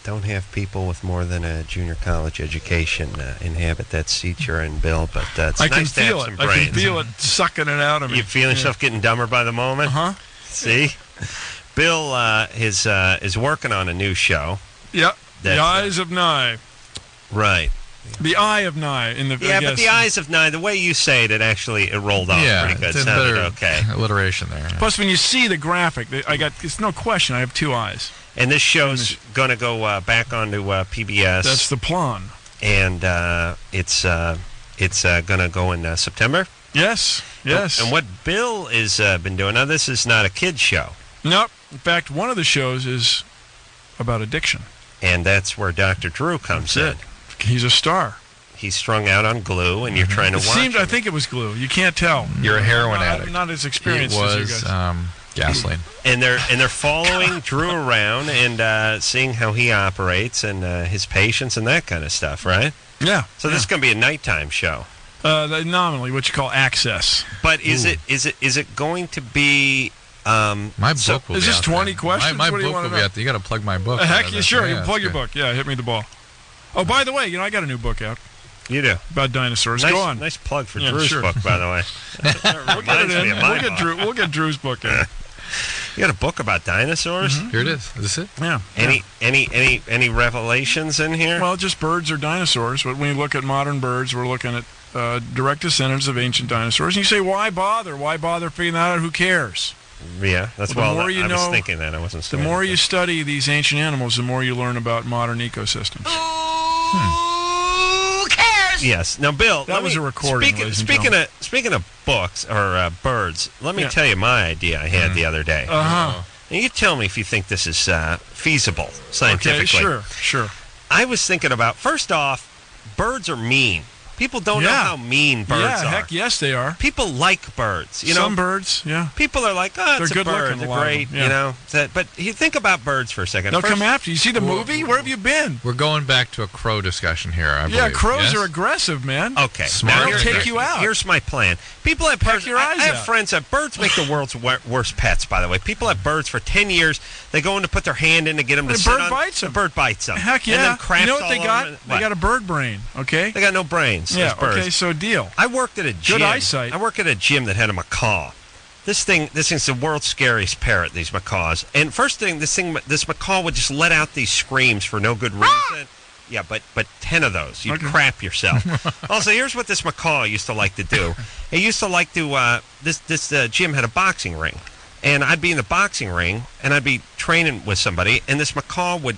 don't have people with more than a junior college education inhabit that seat you're in, Bill, but it's nice to have some brains. I can feel it sucking it out of me. You feeling yourself getting dumber by the moment? Uh-huh. See? Bill is working on a new show. Yep. The Eyes of Nye. Right. The Eye of Nye. But the Eyes of Nye, the way you say it, it rolled off pretty good. It's Sounded better okay. alliteration there. Plus, when you see the graphic, it's no question, I have two eyes. And this show's going to go back onto PBS. That's the plan. And it's going to go in September? Yes. And what Bill has been doing, now this is not a kid's show. Nope. In fact, one of the shows is about addiction. And that's where Dr. Drew comes in. He's a star. He's strung out on glue, and you're trying to watch him. I think it was glue. You can't tell. You're a heroin addict. I'm not as experienced as you guys. Gasoline. And they're following Drew around and seeing how he operates and his patients and that kind of stuff, right? Yeah. So this is going to be a nighttime show. Nominally, what you call access. But is it going to be? My book will be Is this out 20 there. questions? My what do book you want will to be know? out there. You got to plug my book. Heck, yeah, sure. You Yeah, plug your good. book. Yeah, hit me the ball. Oh, by the way, I got a new book out You do. about dinosaurs. Nice, Go on. Nice plug for Yeah, Drew's sure. book, by the way. We'll get it in. Reminds me of my book. We'll get Drew's book in. You got a book about dinosaurs? Here it is. Is this it? Yeah. Any revelations in here? Well, just birds are dinosaurs. But when you look at modern birds, we're looking at direct descendants of ancient dinosaurs. And you say, why bother? Why bother figuring that out? Who cares? Yeah, that's Well, the well. more you I was know- thinking that. I wasn't. The more you study these ancient animals, the more you learn about modern ecosystems. Who cares? Yes. Now, Bill, That was a recording, ladies and gentlemen. Speaking of books or birds, let me Yeah. tell you my idea I had the other day. Uh-huh. And you tell me if you think this is feasible scientifically. Okay, sure. I was thinking about, first off, birds are mean. People don't know Yeah. how mean birds Yeah, are. heck yes, they are. People like birds. You know, Some birds, yeah. people are like, oh, it's They're a bird. good-looking, a They're lot of great. them, yeah. You know, but you think about birds for a second. They'll First- come after you. See the movie? Where have you been? We're going back to a crow discussion here, I Yeah, believe. crows Yes? are aggressive, man. Okay. Smart. Now, They'll take you out. Here's my plan. People have birds. your eyes I have out. friends that birds make the world's worst pets, by the way. People have birds for 10 years. They go in to put their hand in to get them to The sit bird on. bites them. The bird bites them. Heck And yeah. then craps You know what all they over got? them. They What? got a bird brain, okay? They got no brains. Yeah, those birds. okay, so deal. I worked at a gym. Good eyesight. I worked at a gym that had a macaw. This thing's the world's scariest parrot, these macaws. And first thing, this macaw would just let out these screams for no good reason. Yeah, but 10 of those, you'd crap yourself. Also, here's what this macaw used to like to do. It used to like to, this gym had a boxing ring. And I'd be in the boxing ring, and I'd be training with somebody, and this macaw would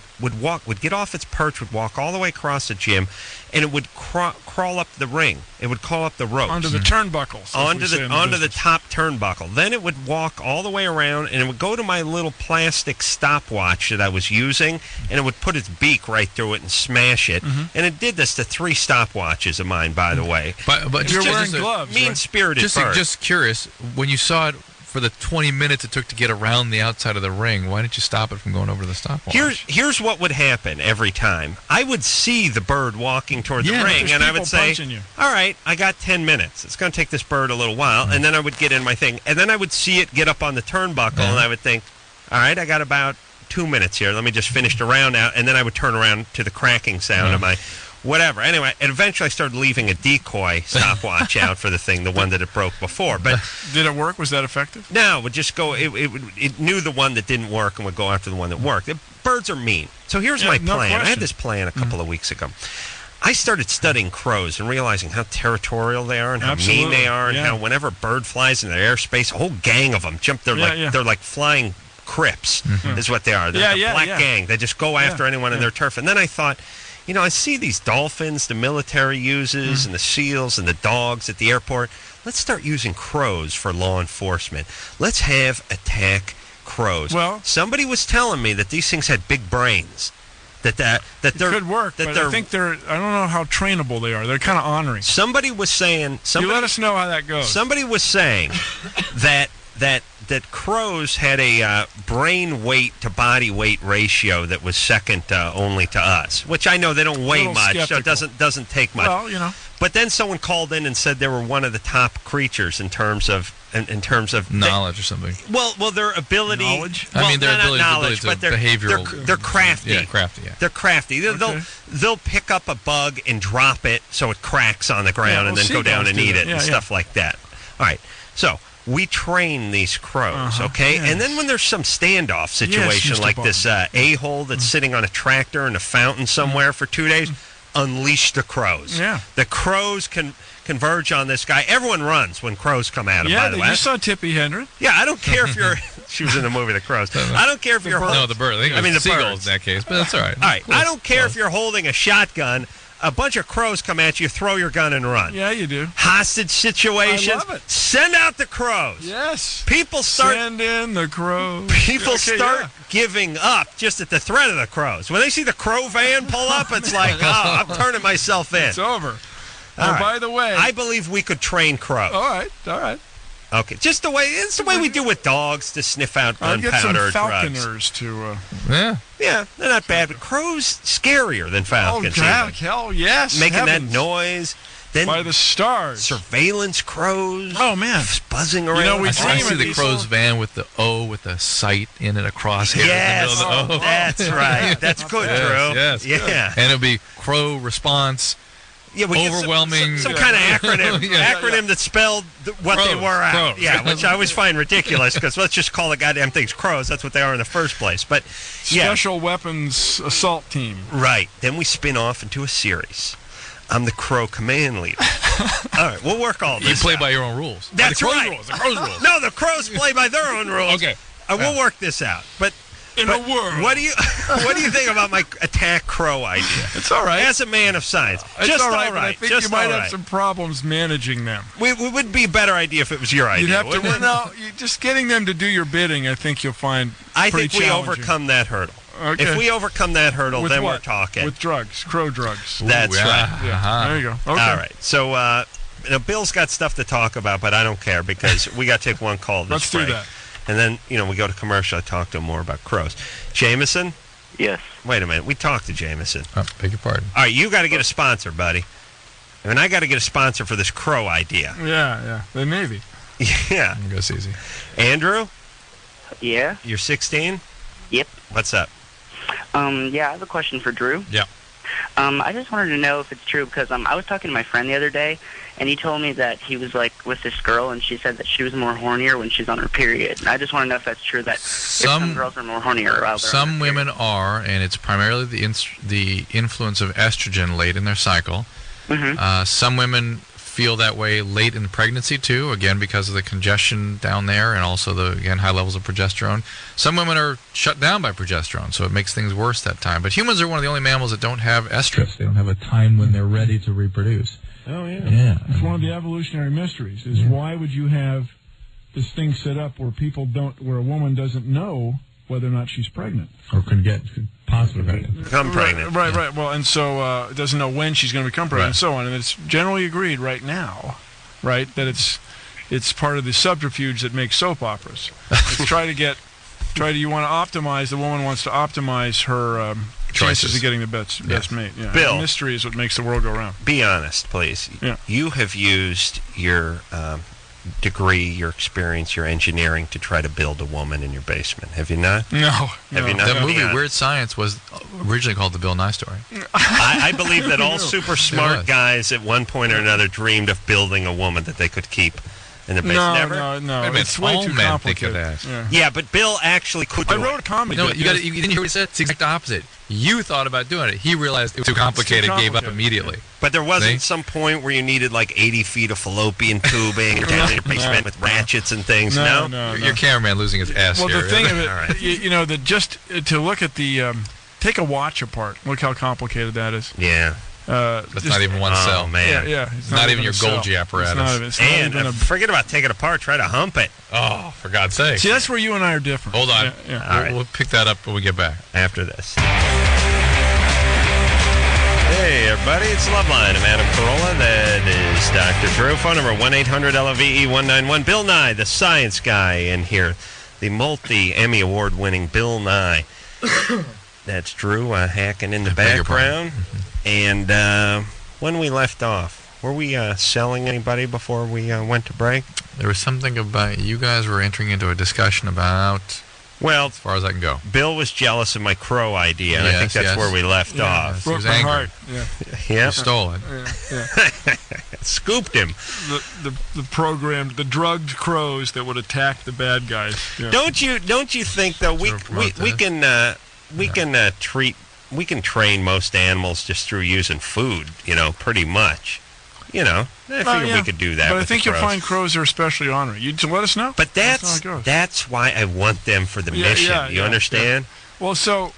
get off its perch, would walk all the way across the gym, and it would crawl up the ring. It would crawl up the ropes. Onto the turnbuckles. Onto the top turnbuckle. Then it would walk all the way around, and it would go to my little plastic stopwatch that I was using, and it would put its beak right through it and smash it. And it did this to 3 stopwatches of mine, by the way. But You're just wearing gloves. Mean-spirited bird. Just curious, when you saw it for the 20 minutes it took to get around the outside of the ring, why didn't you stop it from going over to the stopwatch? Here's what would happen every time. I would see the bird walking toward the ring, and I would say, all right, I got 10 minutes. It's going to take this bird a little while. And then I would get in my thing. And then I would see it get up on the turnbuckle, and I would think, all right, I got about 2 minutes here. Let me just finish the round out. And then I would turn around to the cracking sound of my whatever. Anyway, and eventually I started leaving a decoy stopwatch out for the thing, the one that it broke before. But did it work? Was that effective? No, it would just go. It knew the one that didn't work and would go after the one that worked. Birds are mean. So here's my plan. Question. I had this plan a couple of weeks ago. I started studying crows and realizing how territorial they are and how mean they are, and how whenever a bird flies in their airspace, a whole gang of them jump. They're like flying Crips, is what they are. They're the black gang. They just go after anyone in their turf. And then I thought, I see these dolphins the military uses and the seals and the dogs at the airport. Let's start using crows for law enforcement. Let's have attack crows. Well, somebody was telling me that these things had big brains. That they could work, but I think I don't know how trainable they are. They're kind of ornery. Somebody was saying. You let us know how that goes. Somebody was saying that crows had a brain weight to body weight ratio that was second only to us, which I know they don't weigh much, skeptical. so it doesn't take much. Well, But then someone called in and said they were one of the top creatures in terms of knowledge or something. Well, their ability. Knowledge? Well, I mean, their ability to but they're behavioral. They're crafty. Yeah, crafty. Yeah. They're crafty. They'll pick up a bug and drop it so it cracks on the ground and then go down and eat it and stuff like that. All right, so. We train these crows, okay? Yes. And then when there's some standoff situation like this a-hole that's sitting on a tractor in a fountain somewhere for 2 days, unleash the crows. Yeah. The crows can converge on this guy. Everyone runs when crows come at him, by the way. You saw Tippi Hedren. Yeah, I don't care if you're... She was in the movie The Crows. I don't care if you're... No, the bird. I mean, the seagulls in that case, but that's all right. All right, I don't care if you're holding a shotgun. A bunch of crows come at you, throw your gun and run. Yeah, you do. Hostage situations. I love it. Send out the crows. Yes. People start... Send in the crows. People start giving up just at the threat of the crows. When they see the crow van pull up, it's like, I'm turning myself in. It's over. By the way... I believe we could train crows. All right. Okay, it's the way we do with dogs to sniff out I'll get some gunpowder falconers to... Yeah, they're not bad, but crows scarier than falcons. Hell yes. Making that noise. Then by the stars. Surveillance crows. Oh, man. Buzzing around. I see the crow's van with the O with the sight in it across here. Yes, that's right. That's good, Drew. Yes. Yeah. And it'll be crow response. Yeah, we overwhelming. Some kind of acronym. Acronym that spelled what crows, they were out. crows. Yeah, which I always find ridiculous because let's just call the goddamn things crows. That's what they are in the first place. But Special Weapons Assault Team. Right. Then we spin off into a series. I'm the Crow Command Leader. All right, we'll work all this. You play out. by your own rules. That's the right. Rules, the crow's rules. No, the crows play by their own rules. Okay. We'll work this out. But in a world. What do you think about my attack crow idea? It's all right. As a man of science, it's just all right. But I think just you might have some problems managing them. We would be a better idea if it was your idea. You'd have to. No, just getting them to do your bidding. I think you'll find. I think we overcome that hurdle. Okay. If we overcome that hurdle, with then what? we're talking. With drugs, crow drugs. That's right. Yeah. There you go. Okay. All right. So, Bill's got stuff to talk about, but I don't care because we got to take one call. Let's do that. And then, we go to commercial. I talk to him more about crows. Jameson? Yes. Wait a minute. We talked to Jameson. Oh, beg your pardon. All right, you got to get a sponsor, buddy. And I got to get a sponsor for this crow idea. Yeah. The Navy. Yeah. Goes easy. Andrew? Yeah? You're 16? Yep. What's up? Yeah, I have a question for Drew. Yeah. I just wanted to know if it's true because I was talking to my friend the other day, and he told me that he was with this girl, and she said that she was more hornier when she's on her period. And I just want to know if that's true. That some girls are more hornier. While some women are, and it's primarily the influence of estrogen late in their cycle. Mm-hmm. Some women feel that way late in pregnancy too, again because of the congestion down there and also the high levels of progesterone. Some women are shut down by progesterone, so it makes things worse that time. But humans are one of the only mammals that don't have estrus. They don't have a time when they're ready to reproduce. Oh, yeah. Yeah. It's one of the evolutionary mysteries, is why would you have this thing set up where where a woman doesn't know whether or not she's pregnant. Or could possibly become pregnant. Right. Well, and so doesn't know when she's going to become pregnant and so on. And it's generally agreed right now, right, that it's part of the subterfuge that makes soap operas. It's you want to optimize, the woman wants to optimize her chances of getting the best mate. Yeah. Bill. The mystery is what makes the world go round. Be honest, please. Yeah. You have used your degree, your experience, your engineering to try to build a woman in your basement. Have you not? No. Have you not? That movie, Weird Science, was originally called The Bill Nye Story. I believe that all super smart guys at one point or another dreamed of building a woman that they could keep in their basement. No. Maybe It's way all too men complicated. think of that. Yeah, but Bill actually could do I wrote a comedy. No, you didn't hear what he said? It's the exact opposite. You thought about doing it. He realized it was too complicated, gave up immediately. But there wasn't some point where you needed like 80 feet of fallopian tubing down in your basement with ratchets and things, no? Your cameraman losing his ass Well, here. the thing of it, All right. just to look at the, take a watch apart. Look how complicated that is. Yeah. That's not even one cell. Man. Yeah. It's not even your Golgi apparatus. It's not And even forget about taking it apart, try to hump it. Oh, for God's sake. See, that's where you and I are different. Hold on. Yeah. All right. We'll pick that up when we get back. After this. Hey, everybody, it's LoveLine. I'm Adam Carolla. That is Dr. Drew. Phone number 1-800-LOVE-191. Bill Nye, the science guy, in here. The multi-Emmy Award-winning Bill Nye. That's Drew hacking in the background. And when we left off, were we selling anybody before we went to break? There was something about you guys were entering into a discussion about, well, as far as I can go. Bill was jealous of my crow idea, and I think that's where we left off. He was Broke my angry. heart. Yeah. Yeah. You stole it. Scooped him. The programmed, the drugged crows that would attack the bad guys. Yeah. Don't you think though we can train most animals just through using food, pretty much. I figure we could do that. But with I think the you'll crows. find crows are especially ornery. You let us know. But that's why I want them for the mission. You understand? Yeah. Well, so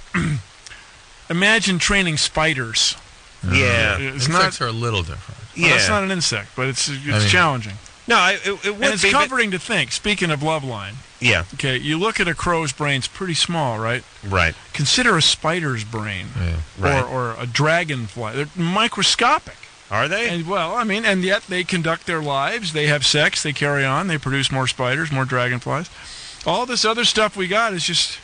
imagine training spiders. Yeah. Insects are a little different. Yeah. Well, that's not an insect, but it's challenging. No, it would and it's be. comforting to think. Speaking of LoveLine. Yeah. Okay, you look at a crow's brain; it's pretty small, right? Right. Consider a spider's brain, Right. or a dragonfly. They're microscopic. Are they? And and yet they conduct their lives. They have sex. They carry on. They produce more spiders, more dragonflies. All this other stuff we got is just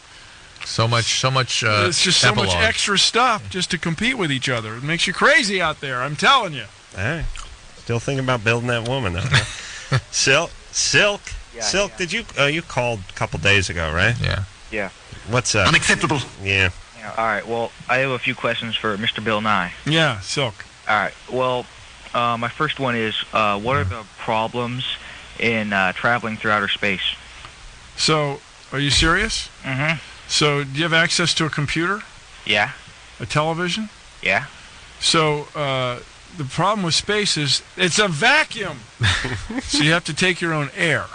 so much. It's just so much extra stuff just to compete with each other. It makes you crazy out there. I'm telling you. All right. Still thinking about building that woman, though. Huh? Silk. Yeah, Silk. yeah. Did you called a couple days ago, right? Yeah. Yeah. What's up? Unacceptable. Yeah. All right. Well, I have a few questions for Mr. Bill Nye. Yeah, Silk. All right. Well, my first one is, what are the problems in traveling through outer space? So, are you serious? Mm-hmm. So, do you have access to a computer? Yeah. A television? Yeah. So, the problem with space is it's a vacuum. So you have to take your own air.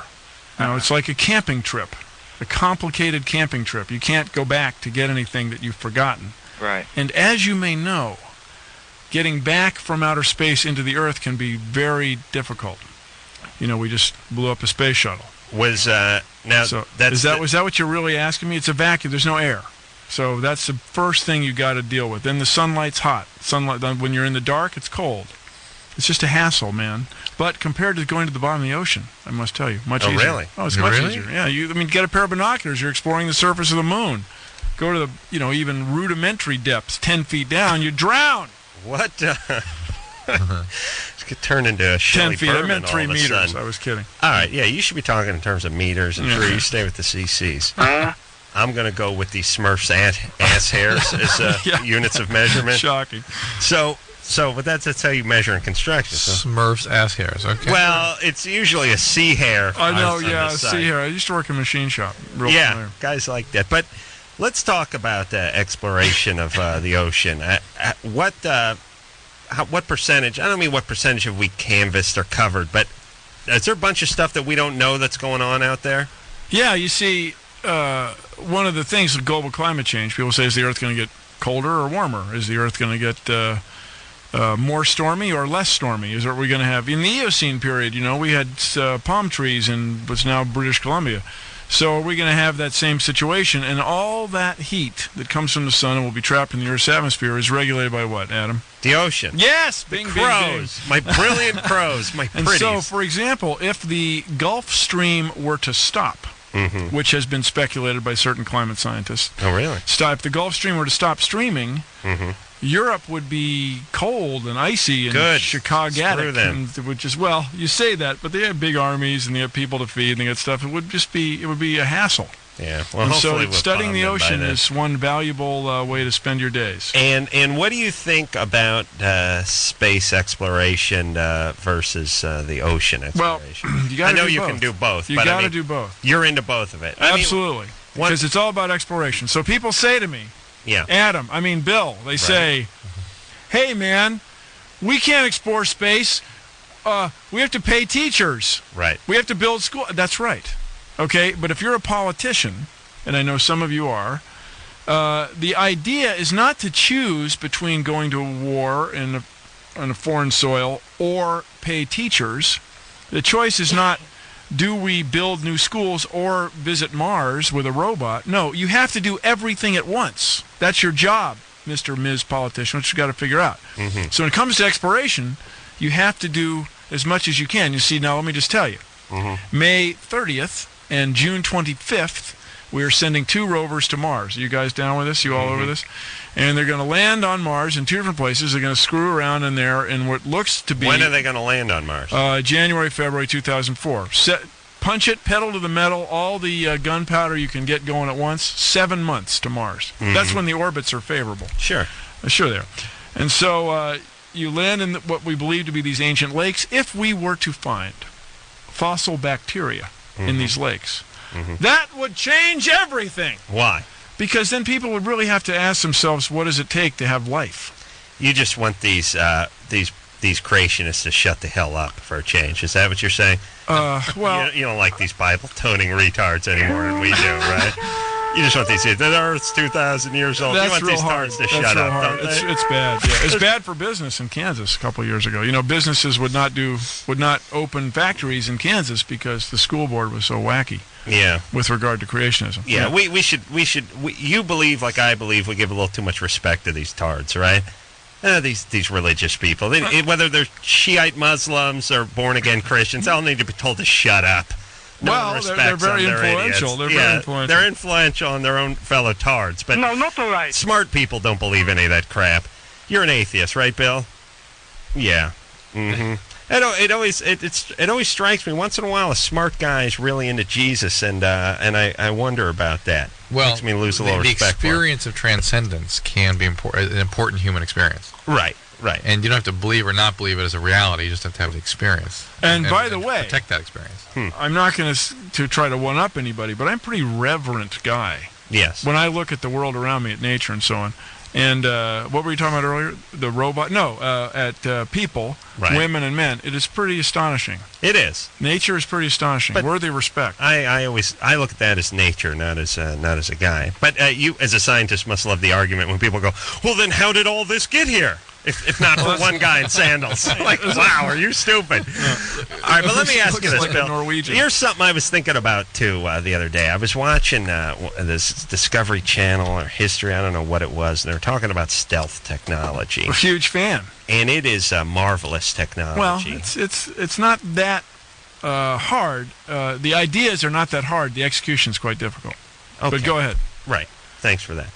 It's like a camping trip, a complicated camping trip. You can't go back to get anything that you've forgotten. Right. And as you may know, getting back from outer space into the Earth can be very difficult. We just blew up a space shuttle. Was now So that's was that what you're really asking me? It's a vacuum. There's no air. So that's the first thing you got to deal with. Then the sunlight's hot. When you're in the dark, it's cold. It's just a hassle, man. But compared to going to the bottom of the ocean, I must tell you, much easier. Really? Oh, it's much Really? easier. Yeah, get a pair of binoculars. You're exploring the surface of the moon. Go to the, even rudimentary depths, 10 feet down, you drown. what? This could turn into a 10 Shelley feet. I Berman meant 3 all of a meters. sudden. I was kidding. All right. Yeah, you should be talking in terms of meters, and sure, you stay with the CCs. I'm going to go with the Smurfs ass hairs as units of measurement. Shocking. But that's how you measure in construction. So. Smurfs ass hairs. Okay. Well, it's usually a sea hair. I know, on yeah. the side. See here, I used to work in a machine shop. Real Yeah, familiar. guys like that. But let's talk about the exploration of the ocean. what percentage? I don't mean what percentage have we canvassed or covered, but is there a bunch of stuff that we don't know that's going on out there? Yeah, you see, one of the things with global climate change, people say, is the Earth going to get colder or warmer? Is the Earth going to get more stormy or less stormy? Is what we're going to have in the Eocene period? We had palm trees in what's now British Columbia. So are we going to have that same situation? And all that heat that comes from the sun and will be trapped in the Earth's atmosphere is regulated by what, Adam? The ocean. Yes, the crows. My brilliant crows, my and pretties. So, for example, if the Gulf Stream were to stop, which has been speculated by certain climate scientists. Oh, really? If the Gulf Stream were to stop streaming, Europe would be cold and icy and Chicago-atic, which is, well, you say that, but they have big armies and they have people to feed and they got stuff. It would be a hassle. Yeah. Well, and hopefully so studying the ocean is one valuable way to spend your days. And what do you think about space exploration versus the ocean exploration? Well, you got to do both. You can do both. You got to do both. You're into both of it. Absolutely. Because it's all about exploration. So people say to me, Bill, they say, hey, man, we can't explore space. We have to pay teachers. Right. We have to build school. That's right. Okay, but if you're a politician, and I know some of you are, the idea is not to choose between going to a war on a foreign soil or pay teachers. The choice is not, do we build new schools or visit Mars with a robot? No, you have to do everything at once. That's your job, Mr. or Ms. Politician, which you've got to figure out. So when it comes to exploration, you have to do as much as you can. You see, now let me just tell you. May 30th and June 25th, we are sending 2 rovers to Mars. Are you guys down with this? You all over this? And they're going to land on Mars in 2 different places. They're going to screw around in there in what looks to be... When are they going to land on Mars? January, February 2004. Punch it, pedal to the metal, all the gunpowder you can get going at once. 7 months to Mars. That's when the orbits are favorable. Sure. Sure they are. And so you land in what we believe to be these ancient lakes. If we were to find fossil bacteria in these lakes, that would change everything. Why? Because then people would really have to ask themselves, what does it take to have life? You just want these creationists to shut the hell up for a change. Is that what you're saying? Well, you don't like these Bible-toning retards anymore than we do, right? You just want these. The Earth's 2,000 years old. That's you want real these hard. tards to shut up, don't they? It's bad. Yeah. It's bad for business in Kansas a couple of years ago. Businesses would not open factories in Kansas because the school board was so wacky. Yeah. With regard to creationism. Yeah. We should. You believe, like I believe, we give a little too much respect to these tards, right? These religious people, whether they're Shiite Muslims or born-again Christians, they all need to be told to shut up. They're very influential. They're influential on their own fellow tards. But no, not all right. Smart people don't believe any of that crap. You're an atheist, right, Bill? Yeah. It always strikes me once in a while a smart guy is really into Jesus, and I wonder about that. Well, makes me lose a little respect. The experience of transcendence can be an important human experience. Right. And you don't have to believe or not believe it as a reality. You just have to have the experience. And by the way, protect that experience. I'm not going to try to one-up anybody, but I'm a pretty reverent guy. Yes. When I look at the world around me, at nature and so on. And what were you talking about earlier? The robot? No, at people, women and men. It is pretty astonishing. It is. Nature is pretty astonishing. But worthy of respect. I look at that as nature, not as a guy. But you, as a scientist, must love the argument when people go, "Well, then how did all this get here? If not for one guy in sandals." Like, wow, are you stupid? All right, but let me ask you this, Bill. Here's something I was thinking about, too, the other day. I was watching this Discovery Channel or History, I don't know what it was, and they were talking about stealth technology. A huge fan. And it is marvelous technology. Well, it's not that hard. The ideas are not that hard. The execution is quite difficult. Okay. But go ahead. Right. Thanks for that.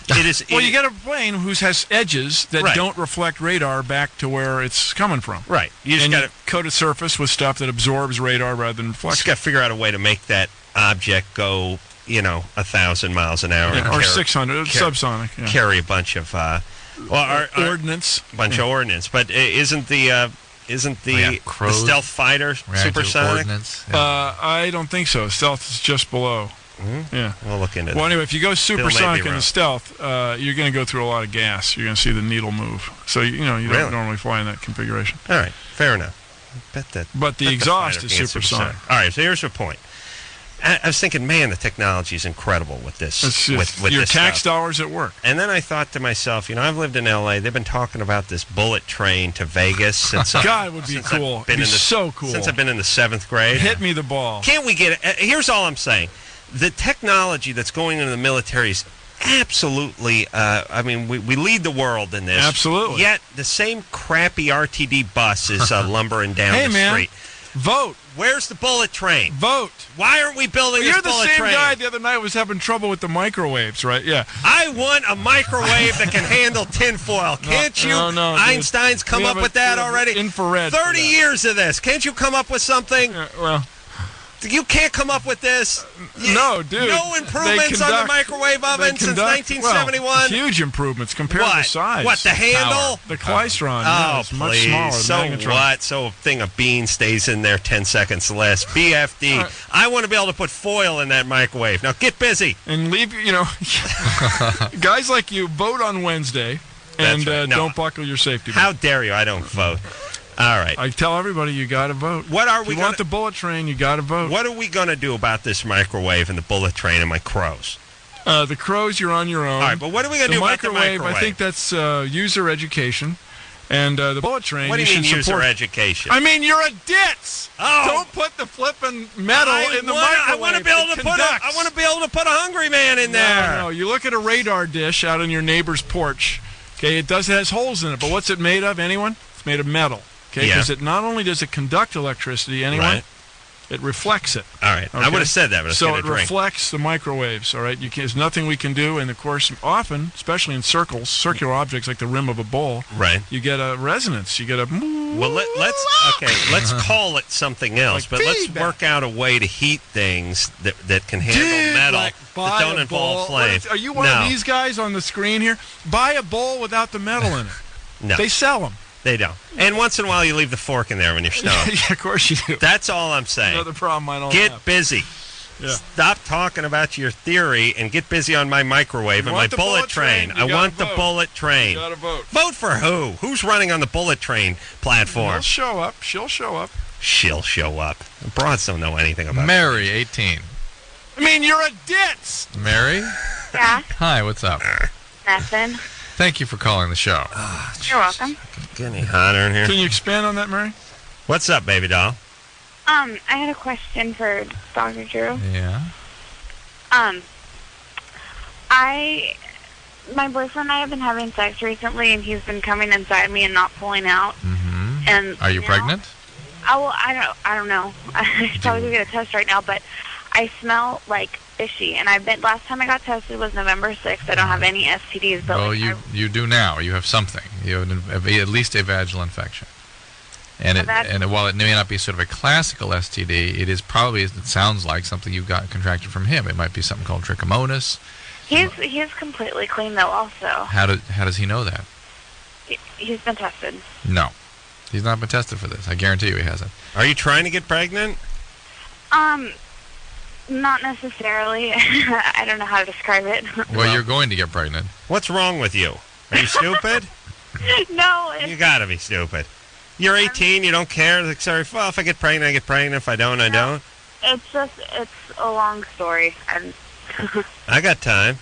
It is. Well, you get a plane who has edges that don't reflect radar back to where it's coming from. Right. You just got to coat a surface with stuff that absorbs radar rather than reflects. Just got to figure out a way to make that object go, 1,000 miles an hour, or 600 subsonic. Yeah. Carry a bunch of ordnance. Bunch of ordnance, but isn't the stealth fighter supersonic? Ordnance. I don't think so. Stealth is just below. Yeah. We'll look into that. Well, anyway, if you go supersonic in wrong. the stealth, you're going to go through a lot of gas. You're going to see the needle move. So you Really? don't normally fly in that configuration. All right, fair enough. But the exhaust is supersonic. All right, so here's the point. I was thinking, man, the technology is incredible with this. It's just with your this tax stuff. dollars at work. And then I thought to myself, I've lived in L.A. They've been talking about this bullet train to Vegas since God, it would be cool. It'd be so cool. Since I've been in the 7th grade. Hit me the ball. Can't we get it? Here's all I'm saying. The technology that's going into the military is absolutely, we lead the world in this. Absolutely. Yet the same crappy RTD bus is lumbering down Hey, the man. street. Vote. Where's the bullet train? Vote. Why aren't we building You're this the bullet same train? guy the other night was having trouble with the microwaves, right? Yeah. I want a microwave that can handle tinfoil. Can't you? No, Einstein's come We up have with a- that we have already. infrared for 30 that. years of this. Can't you come up with something? Well, You can't come up with this. no, dude. No improvements on the microwave oven since 1971. Well, huge improvements compared to What? size. What, the handle? The Klystron. Oh, is much please. smaller. So the magnetron. what? So a thing of beans stays in there 10 seconds less. BFD. All right. I want to be able to put foil in that microwave. Now get busy. And leave, guys like you vote on Wednesday and That's right. No. don't buckle your safety belt. How dare you? I don't vote. All right. I tell everybody you got to vote. What are If we you gonna, want the bullet train, you got to vote. What are we going to do about this microwave and the bullet train and my crows? The crows, you're on your own. All right, but what are we going to do about the microwave? I think that's user education. And the bullet train, What do you mean should user support. education? I mean, you're a ditz. Oh. Don't put the flipping metal in the microwave. I want to be able to put a hungry man in there. No, you look at a radar dish out on your neighbor's porch. Okay, it has holes in it, but what's it made of? Anyone? It's made of metal. Okay, Yeah. because it not only does it conduct electricity, anyone, Right. it reflects it. All right, I Okay? would have said that, but I was So going it to drink. reflects the microwaves. All right, there's nothing we can do, and of course, often, especially in circular objects like the rim of a bowl, Right. you get a resonance. You get a. Well, let's call it something else, Like but let's feedback. work out a way to heat things that can handle metal that don't involve flame. Are you one No. of these guys on the screen here? Buy a bowl without the metal in it. No, They sell them. they don't. And once in a while, you leave the fork in there when you're stoned. Yeah, of course you do. That's all I'm saying. Another problem I don't Get have. busy. Yeah. Stop talking about your theory and get busy on my microwave You and my want the bullet bullet train, train. you I gotta want the vote. bullet train. You gotta vote. Vote for who? Who's running on the bullet train platform? He'll show up. She'll show up. She'll show up. Broads don't know anything about Mary, 18. I mean, you're a ditz. Mary? Yeah, Hi, what's up? nothing. Thank you for calling the show. You're welcome. Get any hotter in here? Can you expand on that, Mary? What's up, baby doll? I had a question for Dr. Drew. Yeah. My boyfriend and I have been having sex recently, and he's been coming inside me and not pulling out. Mm-hmm. And Are you now- pregnant? I don't know. I should probably go get a test right now, but I smell like fishy. And last time I got tested was November 6th. I don't have any STDs, but Well, you do now. You have something. You have at least a vaginal infection. And while it may not be sort of a classical STD, it is probably, it sounds like something you got contracted from him. It might be something called trichomonas. he's completely clean though. Also, How does he know that? he's been tested. No. He's not been tested for this. I guarantee you he hasn't. Are you trying to get pregnant? Not necessarily. I don't know how to describe it. Well, you're going to get pregnant. What's wrong with you? Are you stupid? No, You gotta be stupid. You're 18, you don't care. Like, sorry, well, if I get pregnant, I get pregnant. If I don't, I don't. it's a long story. And I got time.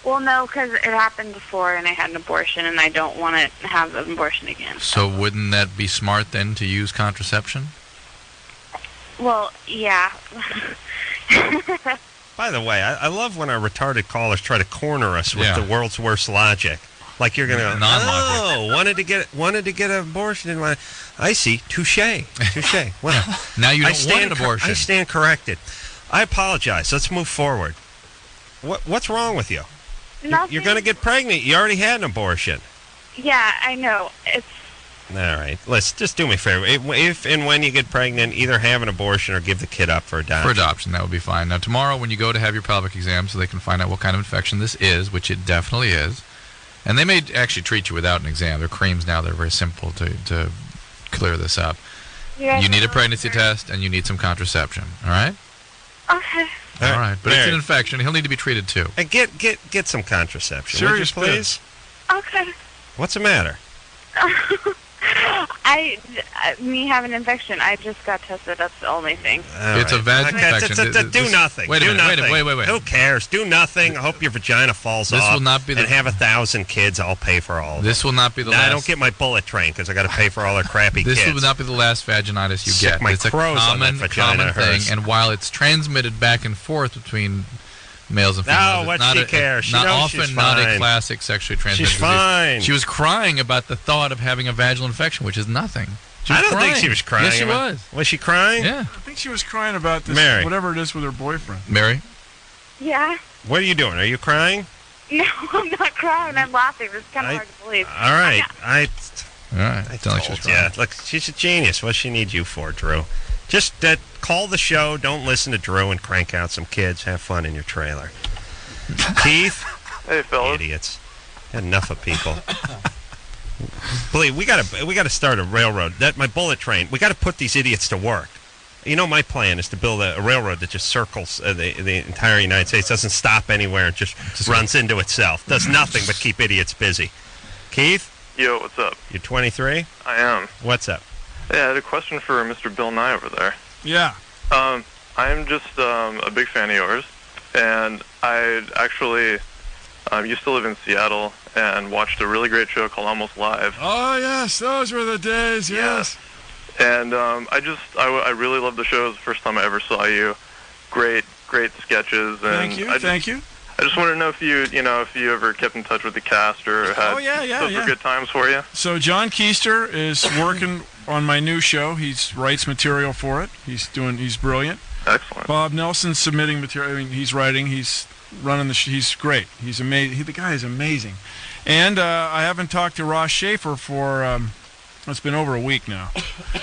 well, no, because it happened before, and I had an abortion, and I don't want to have an abortion again. So wouldn't that be smart then to use contraception? Well, yeah. By the way, I love when our retarded callers try to corner us with Yeah. the world's worst logic. Like you're gonna go, Non-logic. oh, wanted to get an abortion in my. I see, touche. Well, Now you I don't want stand an abortion. I stand corrected. I apologize. Let's move forward. What's wrong with you? Nothing. You're gonna get pregnant. You already had an abortion. Yeah, I know. It's All right. Let's just do me a favor. If and when you get pregnant, either have an abortion or give the kid up for adoption. For adoption, that would be fine. Now, tomorrow when you go to have your pelvic exam so they can find out what kind of infection this is, which it definitely is, and they may actually treat you without an exam. There are creams now that are very simple to clear this up. you guys You need a know pregnancy it's test, and you need some contraception, all right? Okay. All right. But it's Mary. an infection. He'll need to be treated too. And get some contraception. Would you Serious please? Okay. What's the matter? Me have an infection. I just got tested. That's the only thing. All It's a right. vaginal infection. Do nothing. Wait a Do minute. nothing. Wait. Who cares? Do nothing. I hope your vagina falls This off. will not be the- and have 1,000 kids. I'll pay for all of This them. will not be the Nah, last. I don't get my bullet train because I got to pay for all their crappy This kids. will not be the last vaginitis you Suck get. my It's a crows on that common vagina, thing, hers. and while it's transmitted back and forth between males and females, No, it's what not she a, cares. She not knows often she's not a fine. classic sexually transmitted She's disease. fine. She was crying about the thought of having a vaginal infection, which is nothing. She I was don't think she was crying. Yes, she about- was. Was she crying? Yeah. I think she was crying about this, Mary. whatever it is with her boyfriend. Mary? Yeah. What are you doing? Are you crying? No, I'm not crying. I'm laughing. This is kind of I- hard to believe. All right. I All right. I Sound like she was told crying. you. Look, she's a genius. What she needs you for, Drew? Just call the show. Don't listen to Drew and crank out some kids. Have fun in your trailer. Keith? Hey, fellas. Idiots. Had enough of people. Believe we gotta start a railroad. My bullet train. We got to put these idiots to work. You know, my plan is to build a railroad that just circles the entire United States, doesn't stop anywhere, and just runs into itself. Does nothing but keep idiots busy. Keith, Yo, what's up? you're 23. I am. What's up? Yeah, I had a question for Mr. Bill Nye over there. Yeah. I'm just a big fan of yours, and I actually used to live in Seattle and watched a really great show called Almost Live. Oh, yes. Those were the days. Yes. And I really loved the show. It was the first time I ever saw you. Great sketches. And Thank you. I just wanted to know if you ever kept in touch with the cast or had those were good times for you. So John Keister is working on my new show. He writes material for it. He's brilliant. Excellent. Bob Nelson's submitting material. I mean, he's writing. He's running he's great. He's amazing. The guy is amazing. And I haven't talked to Ross Schaefer for it's been over a week now.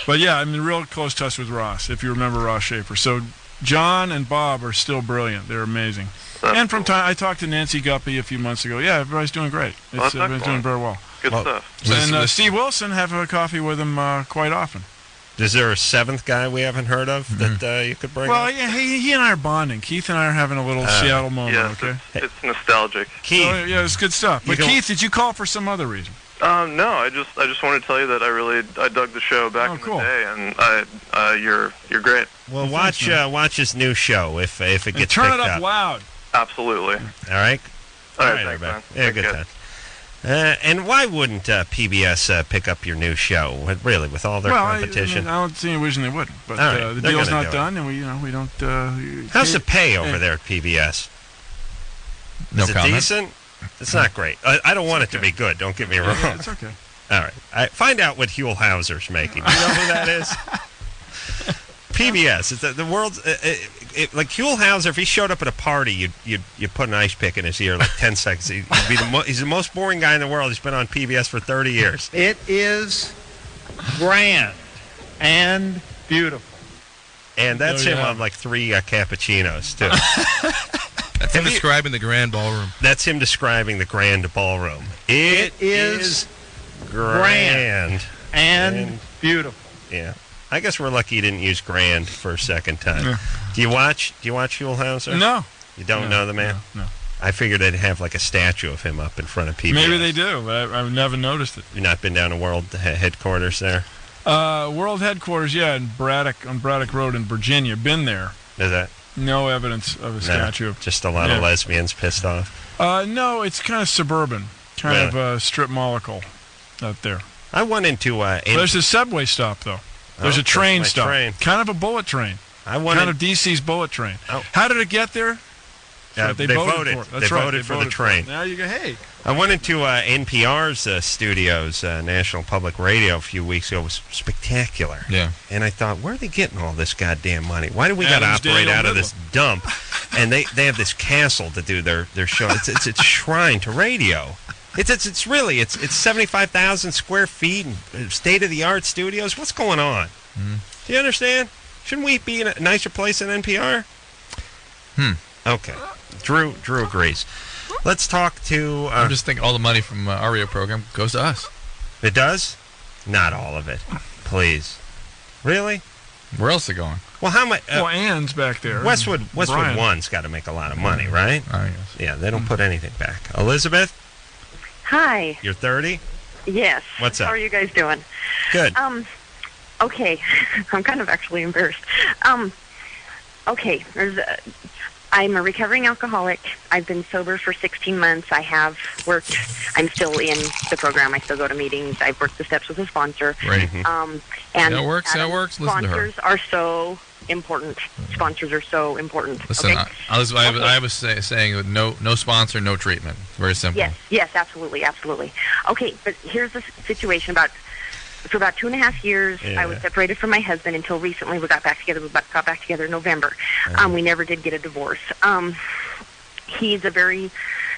But yeah, I'm in real close touch with Ross, if you remember Ross Schaefer. So John and Bob are still brilliant. They're amazing. And from time I talked to Nancy Guppy a few months ago. Yeah, everybody's doing great. It's everybody's doing very well. Good stuff. And Steve Wilson, have a coffee with him quite often. Is there a seventh guy we haven't heard of that you could bring Well, up? yeah, he and I are bonding. Keith and I are having a little Seattle moment, Yes, okay? it's nostalgic. Keith. So, yeah, it's good stuff. But You Keith, did you call for some other reason? No, I just wanted to tell you that I dug the show back in the day, and you're great. Well, watch his new show if it gets turn picked it up loud. Absolutely. All right. All right, thanks, everybody. man. Yeah, Take good care. time. And why wouldn't PBS pick up your new show? Really, with all their competition? I don't see any reason they wouldn't. But All right, the they're deal's gonna not do it. done, and we don't. How's the pay over there at PBS? No Is it comment. decent? It's not great. I don't want it to be good. Don't get me wrong. Yeah, it's okay. All right. Find out what Huell Hauser's making. Do you know who that is? PBS. It's the world's like Huell Hauser. If he showed up at a party, you'd put an ice pick in his ear like 10 seconds. He'd be he's the most boring guy in the world. He's been on PBS for 30 years. It is grand and beautiful. And that's him on like 3 cappuccinos too. That's him describing the grand ballroom. That's him describing the grand ballroom. It is grand and beautiful. Yeah. I guess we're lucky you didn't use grand for a second time. Yeah. Do you watch Huell Hauser? No. You don't know the man? No. I figured they'd have like a statue of him up in front of PBS. Maybe they do, but I've never noticed it. You've not been down to World headquarters there? World headquarters, yeah, on Braddock Road in Virginia. Been there. Is that? No evidence of a statue. Just a lot of lesbians pissed off? No, it's kind of suburban. Kind of strip molecule out there. I went into... There's a subway stop, though. There's a train my stop. train. Kind of a bullet train. Kind of DC's bullet train. Oh. How did it get there? They voted. For it. They That's right. voted for the train. Now you go, hey. I went into NPR's studios, National Public Radio, a few weeks ago. It was spectacular. Yeah. And I thought, where are they getting all this goddamn money? Why do we got to Adam's operate Daniel out of this dump? And they have this castle to do their show. It's a shrine to radio. It's really 75,000 square feet and state-of-the-art studios. What's going on? Do you understand? Shouldn't we be in a nicer place than NPR? Okay. Drew agrees. Let's talk to... I'm just thinking all the money from our radio program goes to us. It does? Not all of it. Please. Really? Where else are they going? Well, how much? Well, Ann's back there. Westwood Brian. One's got to make a lot of money, right? I guess. Yeah, they don't put anything back. Elizabeth, Hi. you're 30. Yes. What's up? How are you guys doing? Good. Okay. I'm kind of actually embarrassed. Okay. I'm a recovering alcoholic. I've been sober for 16 months. I have worked. I'm still in the program. I still go to meetings. I've worked the steps with a sponsor. Right. And That works. That works. Listen to her. sponsors are so important. Sponsors are so important. Listen, okay? I was saying that no sponsor, no treatment. Very simple. Yes, absolutely. Okay, but here's the situation. For about 2.5 years, I was separated from my husband until recently. We got back together. We got back together in November. We never did get a divorce. He's a very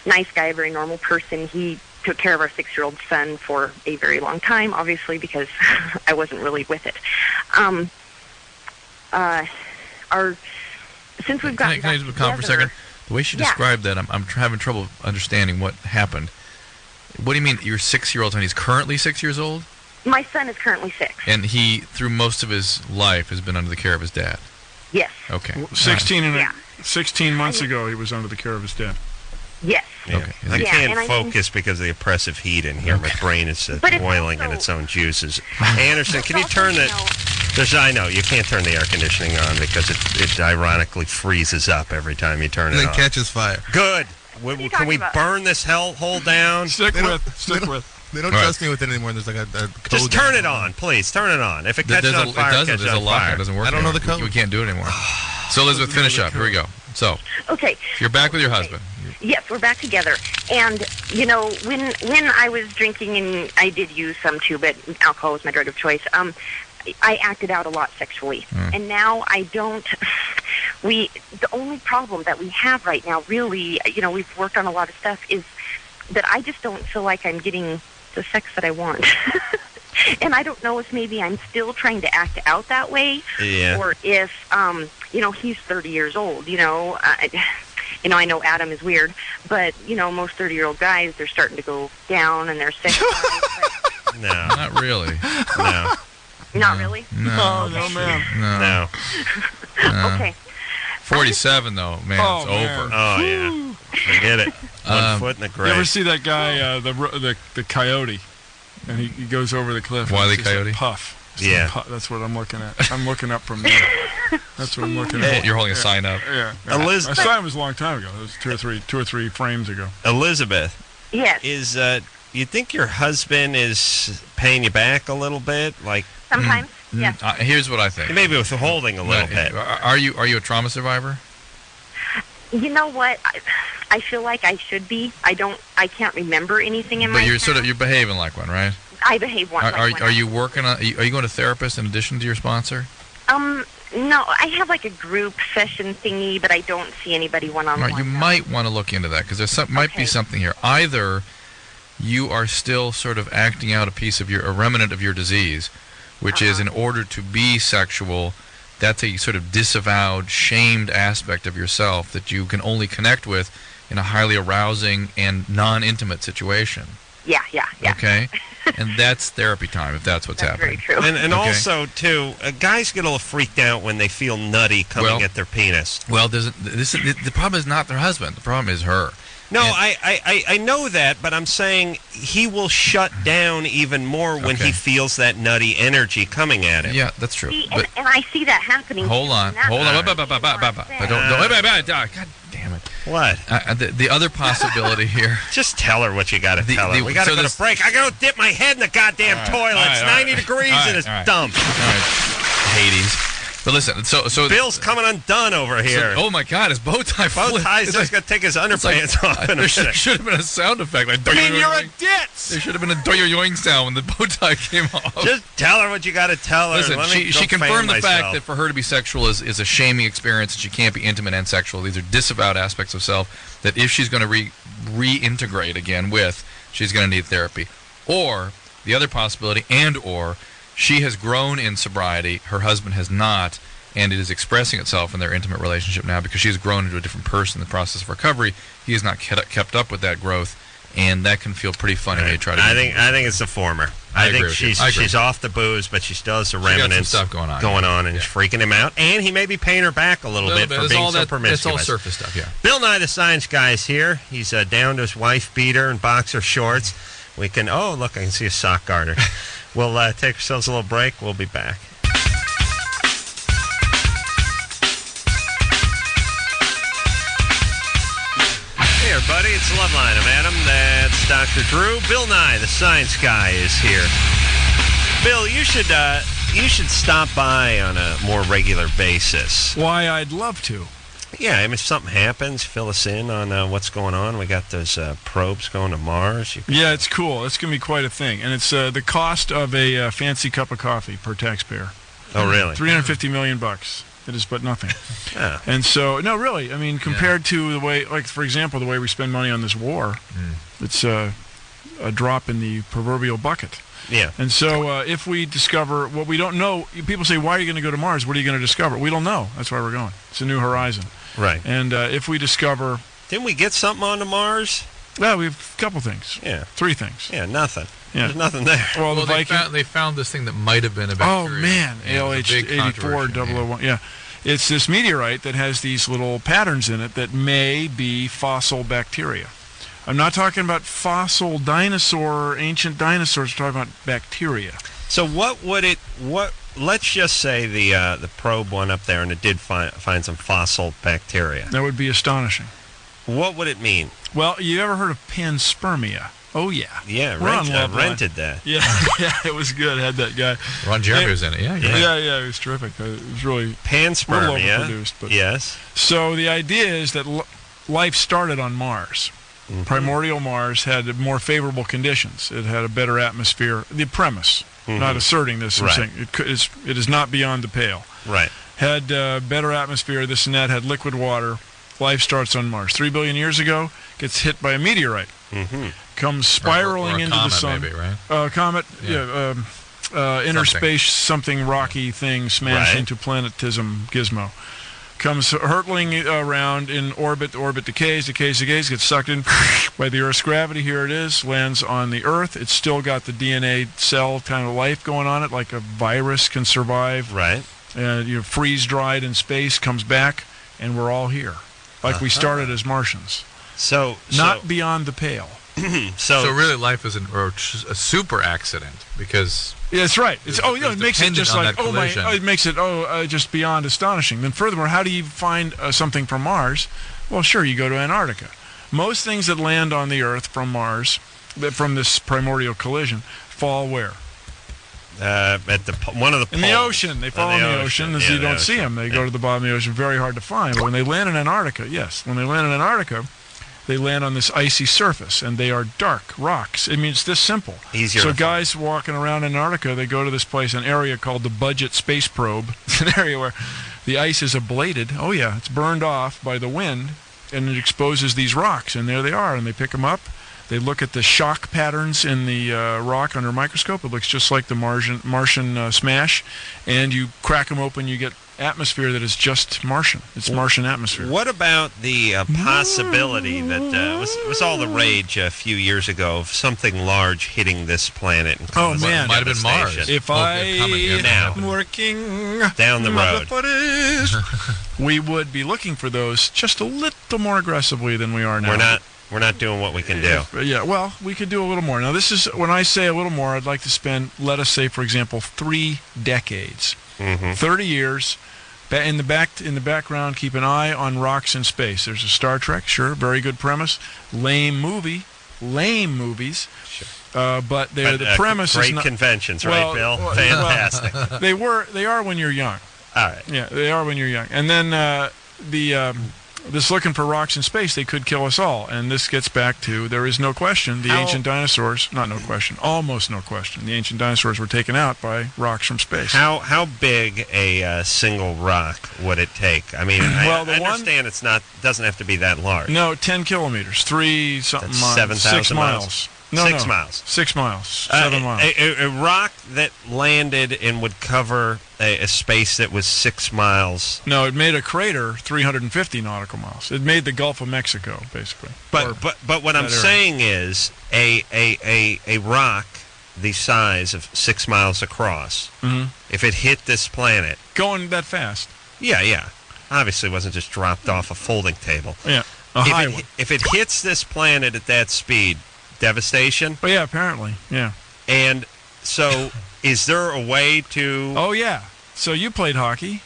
nice guy, a very normal person. He took care of our 6-year-old son for a very long time, obviously, because I wasn't really with it. Since we've gotten Can I just comment for a second? The way she described that, I'm having trouble understanding what happened. What do you mean? Your 6-year-old son? He's currently 6 years old. My son is currently 6. And he, through most of his life, has been under the care of his dad. Yes. Okay. 16 months ago, he was under the care of his dad. Yes. Yeah. Okay. I can't focus because of the oppressive heat in here. My brain is boiling in its own juices. Anderson, can you turn I know you can't turn the air conditioning on because it ironically freezes up every time you turn it on. And then catches fire. Good. Can we burn this hellhole down? Stick with. They don't trust me with it anymore. There's like a code. Just turn it on, please. Turn it on. If it catches on fire, it catches on fire. It doesn't work. I don't know anymore. the code. We can't do it anymore. So Elizabeth, finish up. Here we go. So. Okay. You're back with your husband. Yes, we're back together. And, when I was drinking, and I did use some too, but alcohol was my drug of choice, I acted out a lot sexually. And now I don't... the only problem that we have right now, really, we've worked on a lot of stuff, is that I just don't feel like I'm getting the sex that I want. And I don't know if maybe I'm still trying to act out that way, or if, he's 30 years old, I know Adam is weird, but, most 30-year-old guys, they're starting to go down and they're sick. No. Not really. No. Not really? No. No, ma'am. No. Okay. 47, though, man, it's man. over. Oh, yeah. Forget it. 1 foot in the grave. You ever see that guy, the coyote? And he goes over the cliff. Wile E. It's just Coyote? a puff. Yeah. That's what I'm looking at. I'm looking up from there. That's what I'm looking at. You're holding a sign up. Yeah. Elizabeth. I saw him was a long time ago. It was two or three frames ago. Elizabeth. Yes. You think your husband is paying you back a little bit? Like sometimes, yeah. Here's what I think. Maybe withholding a little bit. Are you a trauma survivor? You know what? I feel like I should be. I can't remember anything in my past. But you're behaving like one, right? I behave like one. Are you working on? Are you going to therapist in addition to your sponsor? No, I have like a group session thingy, but I don't see anybody one-on-one. Right, you might want to look into that because there might be something here. Either you are still sort of acting out a remnant of your disease, which is in order to be sexual, that's a sort of disavowed, shamed aspect of yourself that you can only connect with in a highly arousing and non-intimate situation. Yeah. Okay? And that's therapy time, if that's what's happening. Very true. And also, too, guys get a little freaked out when they feel nutty coming at their penis. Well, the problem is not their husband. The problem is her. No, I know that, but I'm saying he will shut down even more when he feels that nutty energy coming at him. Yeah, that's true. See, and I see that happening. Hold on. God damn it. What? The other possibility here. Just tell her what you got to tell her. We got to go to break. I got to dip my head in the goddamn toilet. It's 90 degrees and it's dumb. All right. Hades. But listen, so Bill's coming undone over here. Oh my God, his bow tie. Bow tie's just gonna take his underpants off in a minute. There should have been a sound effect. Like, you're a ditz. There should have been a doing sound when the bow tie came off. Just tell her what you got to tell her. Listen, she confirmed the fact that for her to be sexual is a shaming experience, and she can't be intimate and sexual. These are disavowed aspects of self that if she's going to reintegrate again with, she's going to need therapy. Or the other possibility, or she has grown in sobriety, her husband has not, and it is expressing itself in their intimate relationship now because she has grown into a different person in the process of recovery. He has not kept up with that growth, and that can feel pretty funny when you try to. I think it's the former. I agree think with you. I agree. she's off the booze, but she still has the got some remnants stuff going on, and it's freaking him out. And he may be paying her back a little bit for It's being all so that, promiscuous. It's all surface stuff, yeah. Bill Nye the Science Guy is here. He's down to his wife beater and boxer shorts. We can, look, I can see a sock garter. We'll take ourselves a little break. We'll be back. Hey, everybody, it's LoveLine. I'm Adam. That's Dr. Drew. Bill Nye, the Science Guy, is here. Bill, you should stop by on a more regular basis. Why, I'd love to. Yeah, I mean, if something happens, fill us in on what's going on. We got those probes going to Mars. Yeah, it's cool. It's going to be quite a thing. And it's the cost of a fancy cup of coffee per taxpayer. Oh, really? $350 million. It is but nothing. Yeah. And so, no, really, I mean, compared to the way, like, for example, the way we spend money on this war, it's a drop in the proverbial bucket. Yeah. And so if we discover what we don't know, people say, why are you going to go to Mars? What are you going to discover? We don't know. That's why we're going. It's a new horizon. Right. And if we discover... Didn't we get something onto Mars? Well, we have a couple things. Yeah. 3 things. Yeah, nothing. Yeah. There's nothing there. Well, they found this thing that might have been a bacteria. Oh, man. ALH-84 ALH-84-001. Yeah. It's this meteorite that has these little patterns in it that may be fossil bacteria. I'm not talking about fossil dinosaur, ancient dinosaurs. I'm talking about bacteria. So let's just say the probe went up there and it did find some fossil bacteria. That would be astonishing. What would it mean? Well, you ever heard of panspermia? Oh, yeah. Yeah, rented that. Yeah, yeah, it was good. Had that guy. Ron Jeremy was in it, yeah. Yeah, it was terrific. It was really panspermia. Overproduced, but yes. So the idea is that life started on Mars. Mm-hmm. Primordial Mars had more favorable conditions. It had a better atmosphere. The premise, not asserting this, I'm saying it is not beyond the pale. Right. Had better atmosphere, this and that, had liquid water. Life starts on Mars. 3 billion years ago, gets hit by a meteorite. Mm-hmm. Comes spiraling into the sun. Maybe, right? Comet, inner space, something rocky thing smash into planetism gizmo. Comes hurtling around in orbit. The orbit decays, gets sucked in by the Earth's gravity. Here it is, lands on the Earth. It's still got the DNA cell kind of life going on it, like a virus can survive. Right. Freeze-dried in space, comes back, and we're all here. Like we started as Martians. So not beyond the pale. So really life is a super accident because... Yeah, that's right. It makes it just like, it makes it, just beyond astonishing. Then furthermore, how do you find something from Mars? Well, sure, you go to Antarctica. Most things that land on the Earth from Mars, from this primordial collision, fall where? At one of the poles. In the ocean. They fall in the ocean as you don't see them. They go to the bottom of the ocean, very hard to find. But when they land in Antarctica, they land on this icy surface, and they are dark rocks. I mean, it's this simple. Easier. So guys walking around Antarctica, they go to this place, an area called the Budget Space Probe. It's an area where the ice is ablated. Oh, yeah, it's burned off by the wind, and it exposes these rocks, and there they are, and they pick them up. They look at the shock patterns in the rock under a microscope. It looks just like the Martian smash, and you crack them open, you get atmosphere that is just Martian. It's Martian atmosphere. What about the possibility that was all the rage a few years ago of something large hitting this planet? And man, might have been Mars. If I'm working down the road, we would be looking for those just a little more aggressively than we are now. We're not doing what we can do. Yeah, well, we could do a little more. Now, this is when I say a little more, I'd like to spend, let us say, for example, 3 decades, 30 years. In the background, keep an eye on rocks in space. There's a Star Trek, sure, very good premise. Lame movies. Sure. But the premise great is not, conventions, right, Bill? Fantastic. Well, they are when you're young. All right. Yeah, they are when you're young. And then this looking for rocks in space, they could kill us all. And this gets back to, there is no question, the ancient dinosaurs, almost no question, the ancient dinosaurs were taken out by rocks from space. How big a single rock would it take? I mean, I understand it's doesn't have to be that large. No, 10 kilometers, 3 something miles. 7,000 miles. No, 6 miles. 6 miles. 7 miles. A rock that landed and would cover a space that was 6 miles. No, it made a crater 350 nautical miles. It made the Gulf of Mexico, basically. But what I'm saying is a rock the size of 6 miles across, if it hit this planet, going that fast. yeah, obviously it wasn't just dropped off a folding table. Yeah, a high one. If it hits this planet at that speed, devastation. Oh yeah, apparently, yeah. And so, is there a way to? Oh yeah. So you played hockey.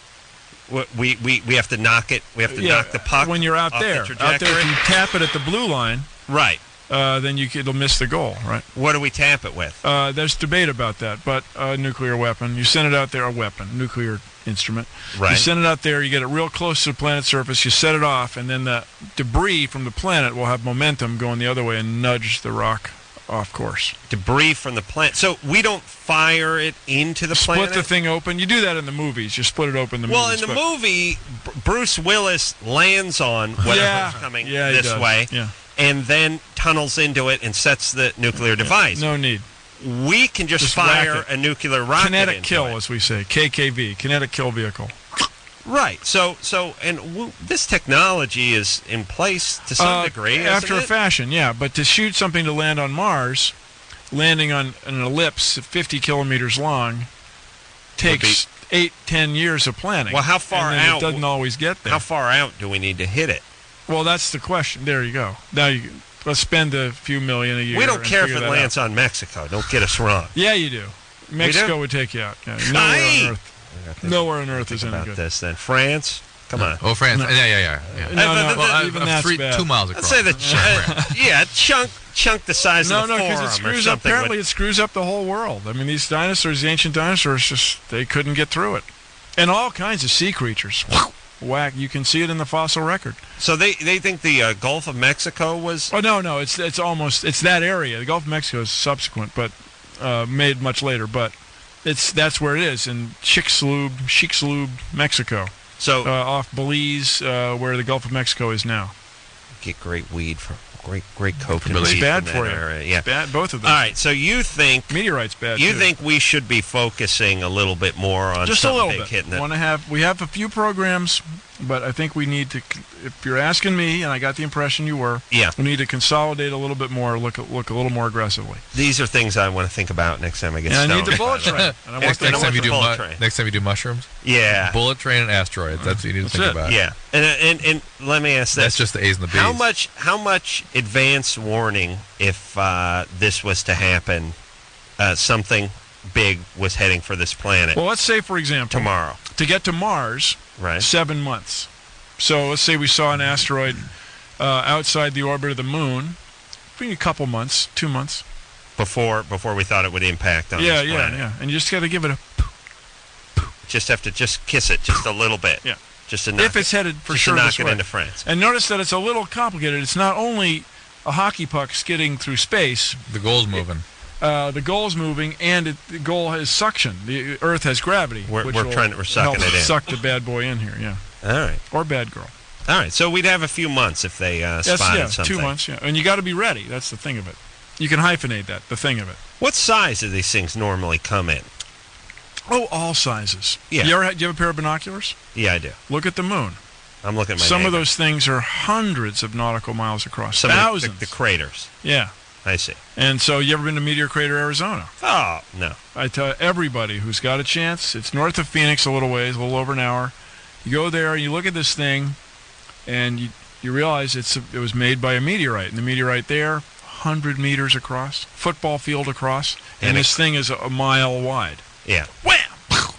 We have to knock it. We have to knock the puck when you're out off there. The Out there, trajectory? if you tap it at the blue line, Right. Then it'll miss the goal, right? What do we tap it with? There's debate about that, but a nuclear weapon. You send it out there, nuclear instrument. Right. You send it out there, you get it real close to the planet's surface, you set it off, and then the debris from the planet will have momentum going the other way and nudge the rock off course. Debris from the planet. So we don't fire it into the planet? Split the thing open. You do that in the movies. You split it open in the Well, movies. in the movie, Bruce Willis lands on whatever's coming this way. Yeah. And then tunnels into it and sets the nuclear device. No need. We can just fire a nuclear rocket Kinetic into kill, it. as we say. KKV, kinetic kill vehicle. Right. So, this technology is in place to some degree, after a isn't it? fashion, yeah. But to shoot something to land on Mars, landing on an ellipse 50 kilometers long, takes 8-10 years of planning. Well, how far and then out? It doesn't always get there. How far out do we need to hit it? Well, that's the question. There you go. Now let's spend a few million a year. We don't care if figure it that lands out. on Mexico. Don't get us wrong. Yeah, you do. Mexico would take you out. Yeah, nowhere on Earth. Nowhere on Earth is any about good. this then. France? Come on. Oh, France. No. Yeah. No, Well, even that's bad. 2 miles across. Let's say chunk the size of the forearm because it screws up. Apparently, it screws up the whole world. I mean, these dinosaurs, the ancient dinosaurs, they couldn't get through it, and all kinds of sea creatures. Whack! You can see it in the fossil record. So they think the Gulf of Mexico was. Oh no, it's that area. The Gulf of Mexico is subsequent, but made much later. But that's where it is in Chicxulub, Mexico. So off Belize, where the Gulf of Mexico is now. Get great weed from great coke. It's bad from for that you. area. Yeah, bad. Both of them. All right. So you think meteorites bad? You too. think we should be focusing a little bit more on just a something little big bit? hitting it? We have a few programs, but I think we need to. If you're asking me, and I got the impression you were, Yeah. we need to consolidate a little bit more. Look a little more aggressively. These are things I want to think about next time I get And stoned. I need the bullet train. And I want the Next time you do bullet train. next time you do mushrooms. Yeah. Bullet train and asteroids. That's what you need to think it. about. Yeah, and let me ask this: That's just the A's and the B's. How much advance warning if this was to happen? Something big was heading for this planet Well, let's say, for example, tomorrow. to get to Mars, Right. 7 months. So let's say we saw an asteroid outside the orbit of the moon, maybe a couple months, 2 months. Before we thought it would impact on this planet. Yeah. And you just got to give it a. Just have to kiss it just a little bit. Yeah. Just to knock If it's headed for just sure to knock this it way. into France. And notice that it's a little complicated. It's not only a hockey puck skidding through space. The goal's moving. The goal's moving, and the goal has suction. The Earth has gravity. We're which sucking help it in. Suck the bad boy in here, yeah. All right. Or bad girl. All right. So we'd have a few months if they spotted something. 2 months, yeah. And you got to be ready. That's the thing of it. You can hyphenate that, the thing of it. What size do these things normally come in? Oh, all sizes. Yeah. Do you have a pair of binoculars? Yeah, I do. Look at the moon. I'm looking at my Some of neighbor. those things are hundreds of nautical miles across. Some thousands. of the craters. Yeah. I see. And so you ever been to Meteor Crater, Arizona? Oh, no. I tell everybody who's got a chance, it's north of Phoenix a little ways, a little over an hour. You go there, you look at this thing, and you realize it was made by a meteorite. And the meteorite there, 100 meters across, football field across, and this thing is a mile wide. Yeah. Wham!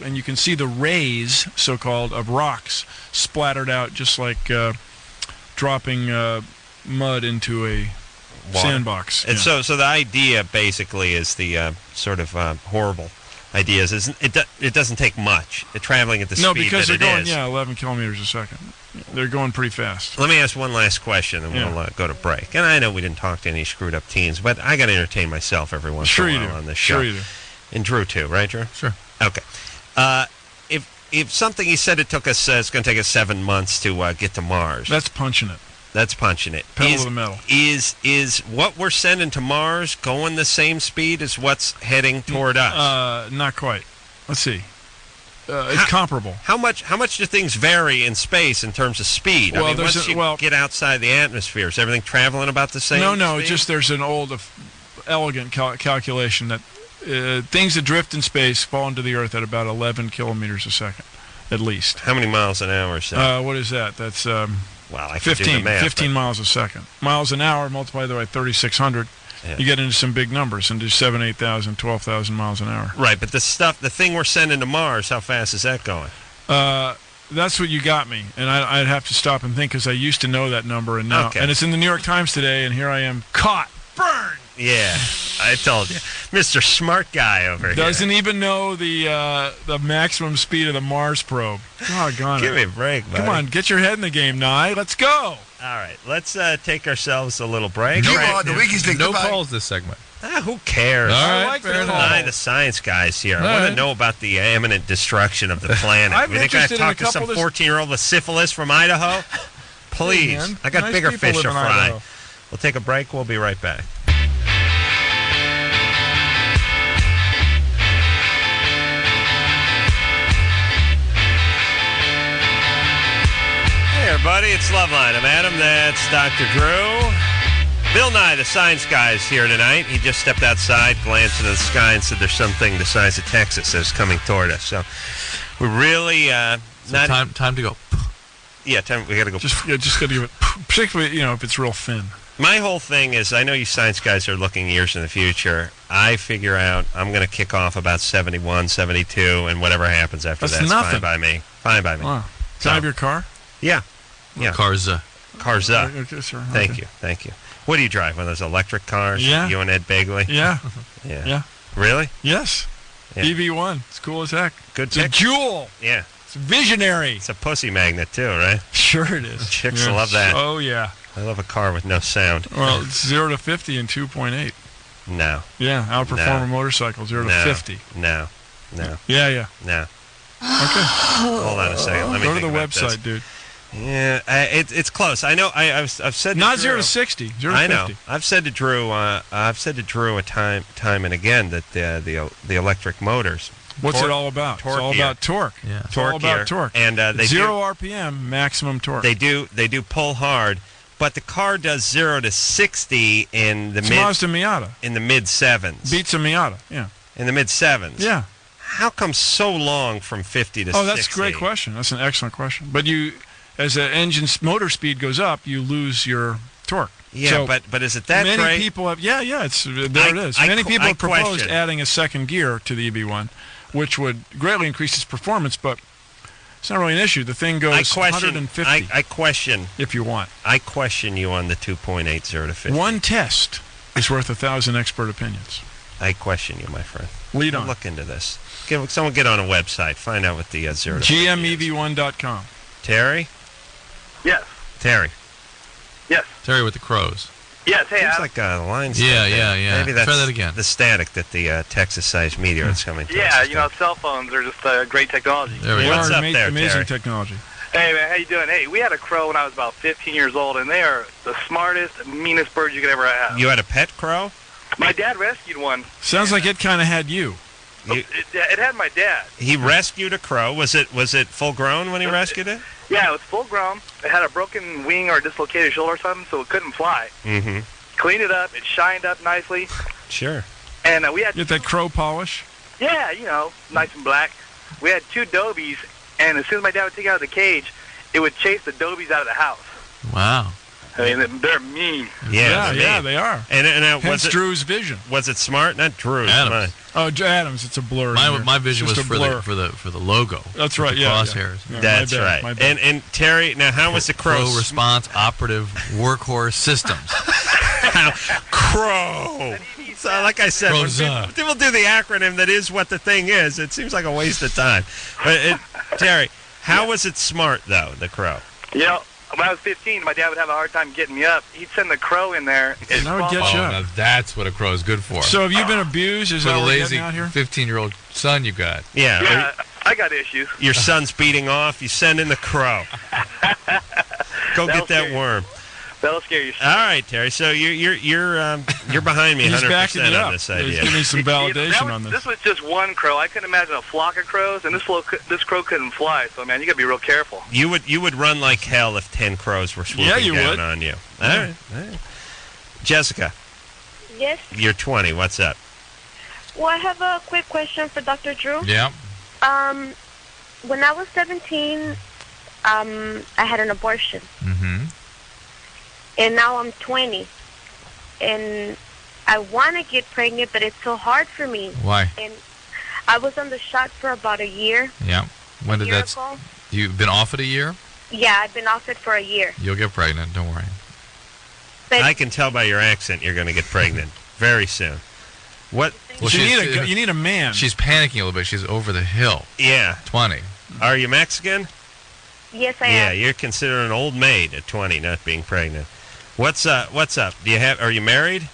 And you can see the rays, so-called, of rocks splattered out just like dropping mud into a Water. sandbox. And yeah. so the idea basically is the sort of horrible idea is it doesn't take much. Traveling at the No, speed because that they're it going, is. 11 kilometers a second. They're going pretty fast. Let me ask one last question, and we'll go to break. And I know we didn't talk to any screwed up teens, but I got to entertain myself every once in a while on this show. Sure you do. And Drew too, right, Drew? Sure. Okay. If something he said it's going to take us 7 months to get to Mars. That's punching it. That's punching it. Pedal to the metal. Is what we're sending to Mars going the same speed as what's heading toward us? Not quite. Let's see. It's comparable. How much do things vary in space in terms of speed? Well, I mean, once you get outside the atmosphere, is everything traveling about the same? No. speed? Just there's an old, elegant calculation that things that drift in space fall into the Earth at about 11 kilometers a second, at least. How many miles an hour is that? What is that? That's well, I can do 15. the math, 15 miles a second. Miles an hour, multiply that by 3,600. Yeah. You get into some big numbers, into 7,000, 8,000, 12,000 miles an hour. Right, but the thing we're sending to Mars, how fast is that going? That's what you got me, and I'd have to stop and think because I used to know that number, and now, and it's in the New York Times today, and here I am caught, burned. Yeah, I told you, Mr. Smart Guy over here doesn't even know the maximum speed of the Mars probe. Doggone it! Give me a break, buddy. Come on, get your head in the game, Nye. Let's go. All right, let's take ourselves a little break. No calls this segment. Who cares? All I right, like fair the enough. the science guys here. All I want right. to know about the imminent destruction of the planet. I'm You think I interested in a talk to some couple of 14-year-old with syphilis from Idaho? Please. man. I got Nice bigger people fish live to in fry. Idaho. We'll take a break. We'll be right back. Hey, everybody. It's LoveLine. I'm Adam. That's Dr. Drew. Bill Nye, the science guy, is here tonight. He just stepped outside, glanced into the sky, and said there's something the size of Texas that's coming toward us. So we're really Time to go. Yeah, we got to go. Just got to give it, particularly if it's real thin. My whole thing is, I know you science guys are looking years in the future. I figure out I'm going to kick off about 71, 72, and whatever happens after That's that's nothing. fine by me. Fine by me. Wow. Can I have your car? Yeah. Yeah. Cars. Cars up. Okay, sir. Thank Okay. you. Thank you. What do you drive? One of those electric cars? Yeah. You and Ed Begley? Yeah. Yeah. Yeah. Really? Yes. Yeah. EV1. It's cool as heck. Good It's a pick. jewel. Yeah. It's visionary. It's a pussy magnet, too, right? Sure it is. Chicks Yes. love that. Oh, yeah. I love a car with no sound. Well, it's 0 to 50 in 2.8. No. Yeah, outperform No. a motorcycle, 0 to No. 50. No. No. Yeah. No. Okay. Hold on a second. Let me Go to think the about this. website, dude. Yeah, it's close. I know. I've said to Not Drew, 0 to 60. 0 to I 50. know. I've said to Drew. I've said to Drew a time and again that the electric motors. What's it all about? It's all about torque. Yeah. It's all about torque. And they 0 RPM, maximum torque. They do pull hard, but the car does 0 to 60 in the It's mid Mazda Miata. in the mid sevens. Beats a Miata. Yeah. In the mid sevens. Yeah. How come so long from 50 to 60? Oh, that's a great question. That's an excellent question. But as the engine's motor speed goes up, you lose your torque. Yeah, So but is it that many great? people have. Yeah. It's it is. Many people have proposed adding a second gear to the EB1, which would greatly increase its performance, but it's not really an issue. The thing goes 150. I question. If you want. I question you on the 2.80 to 50. One test is worth 1,000 expert opinions. I question you, my friend. Lead on. Look into this. Someone get on a website. Find out what the 0 to 50 is. GMEV1.com. Terry? Yes. Terry. Yes. Terry with the crows. Yes. Hey, Seems Adam. like a line. Yeah. Maybe that's Try that again. the static that the Texas-sized meteor is coming to Yeah, us. cell phones are just great technology. There we go. What's up there, Amazing Terry? technology. Hey, man, how you doing? Hey, we had a crow when I was about 15 years old, and they are the smartest, meanest birds you could ever have. You had a pet crow? My dad rescued one. Sounds like it kind of had you. It had my dad. He rescued a crow. Was it full grown when he rescued it? Yeah, it was full grown. It had a broken wing or a dislocated shoulder or something, so it couldn't fly. Mm-hmm. Cleaned it up. It shined up nicely. Sure. And we had... Get that crow polish? Yeah, nice and black. We had 2 dobies, and as soon as my dad would take it out of the cage, it would chase the dobies out of the house. Wow. I mean, they're mean. Yeah, they are. And Hence was it Drew's vision. Was it smart? Not Drew's. Adams. Mine. Oh, Adams, it's a blur. My vision It's was just a for blur. the logo. That's with right. the Yeah. crosshairs. Yeah, That's my bad, my right. bad. And Terry, now how was the crow? Crow response operative workhorse systems. Crow. So, like I said, when Croza. people do the acronym that is what the thing is, it seems like a waste of time. But Terry, how was it smart though? The crow. When I was 15, my dad would have a hard time getting me up. He'd send the crow in there. And I would get you up. Now that's what a crow is good for. So have you been abused? Is for that the what we're lazy getting out here? 15-year-old son you got. Yeah. I got issues. Your son's beating off. You send in the crow. Go get that worm. That'll scare you. All right, Terry. So you're behind me 100% on this idea. He's giving me some validation on this. This was just one crow. I couldn't imagine a flock of crows, and this crow couldn't fly. So, man, you got to be real careful. You would run like hell if 10 crows were swooping Yeah, you down would. on you. All right. Jessica, Yes. you're 20. What's up? Well, I have a quick question for Dr. Drew. Yeah. When I was 17, I had an abortion. Mm-hmm. And now I'm 20. And I want to get pregnant, but it's so hard for me. Why? And I was on the shot for about a year. Yeah. When did that? Ago. You've been off it a year? Yeah, I've been off it for a year. You'll get pregnant. Don't worry. But I can tell by your accent you're going to get pregnant very soon. What? Well, you need a man. She's panicking a little bit. She's over the hill. Yeah. 20. Are you Mexican? Yes, I Yeah, am. you're considered an old maid at 20, not being pregnant. What's up? Are you married?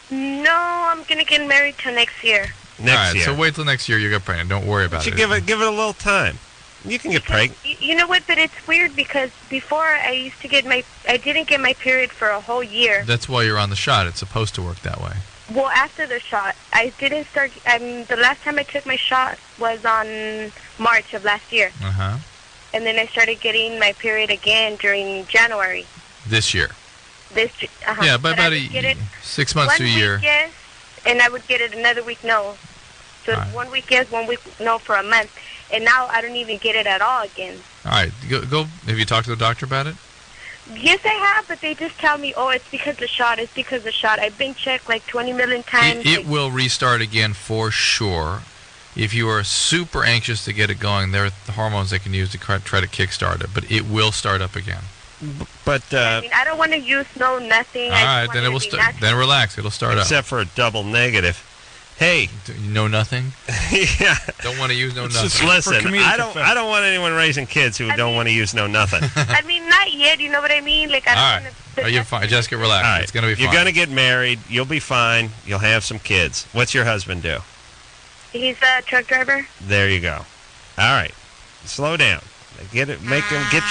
No, I'm going to get married till next year. Next year. So wait till next year. You get pregnant. Don't worry about But it. you give it a little time. You can get pregnant. You know what? But it's weird because before I didn't get my period for a whole year. That's why you're on the shot. It's supposed to work that way. Well, after the shot, I didn't start. The last time I took my shot was on March of last year, Uh-huh. and then I started getting my period again during January. This year. But Yeah, by I about would get it 6 months to a year. 1 week yes, and I would get it another week no. So All right. 1 week yes, 1 week no for a month, and now I don't even get it at all again. All right. Go. Have you talked to the doctor about it? Yes, I have, but they just tell me, oh, it's because the shot. It's because the shot. I've been checked like 20 million times. It will restart again for sure. If you are super anxious to get it going, there are the hormones they can use to try to kickstart it, but it will start up again. But I mean, I don't want to use nothing. all right, then it will start. Then relax. It'll start except for a double negative. Hey, you know nothing. Yeah. Don't want to use nothing. Listen, I don't want anyone raising kids who don't want to use nothing. I mean, not yet. You know what I mean? Like, I don't All want right. Are you fine? Jessica, relax. All right. It's gonna be fine. You're gonna get married. You'll be fine. You'll have some kids. What's your husband do? He's a truck driver. There you go. All right. Slow down. Get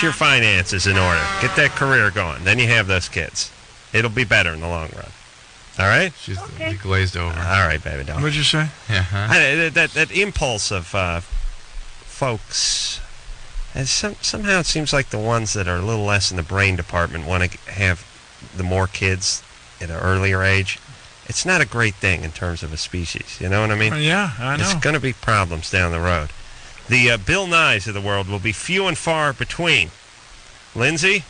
your finances in order. Get that career going. Then you have those kids. It'll be better in the long run. All right? She's glazed over. All right, baby doll. What'd you say? Yeah. That impulse of folks, and somehow it seems like the ones that are a little less in the brain department want to have the more kids at an earlier age. It's not a great thing in terms of a species. You know what I mean? Yeah, I know. It's going to be problems down the road. The Bill Nyes of the world will be few and far between. Lindsay?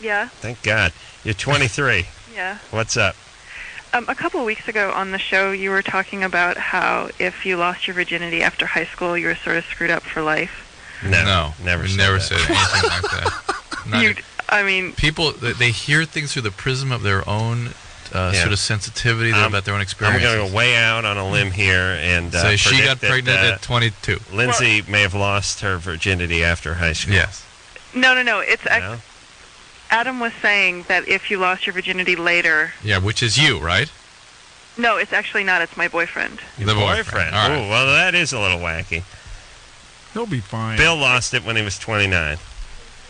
Yeah. Thank God. You're 23. Yeah. What's up? A couple of weeks ago on the show, you were talking about how if you lost your virginity after high school, you were sort of screwed up for life. No, never said anything like that. I mean, people they hear things through the prism of their own sort of sensitivity about their own I'm experiences. going to go way out on a limb here and Say she predict got pregnant that, at 22. Lindsay may have lost her virginity after high school. Yes. no. It's Adam was saying that if you lost your virginity later. Yeah, which is you, right? No, it's actually not. It's my boyfriend. The boyfriend. All right. Ooh, well, that is a little wacky. He'll be fine. Bill lost it when he was 29.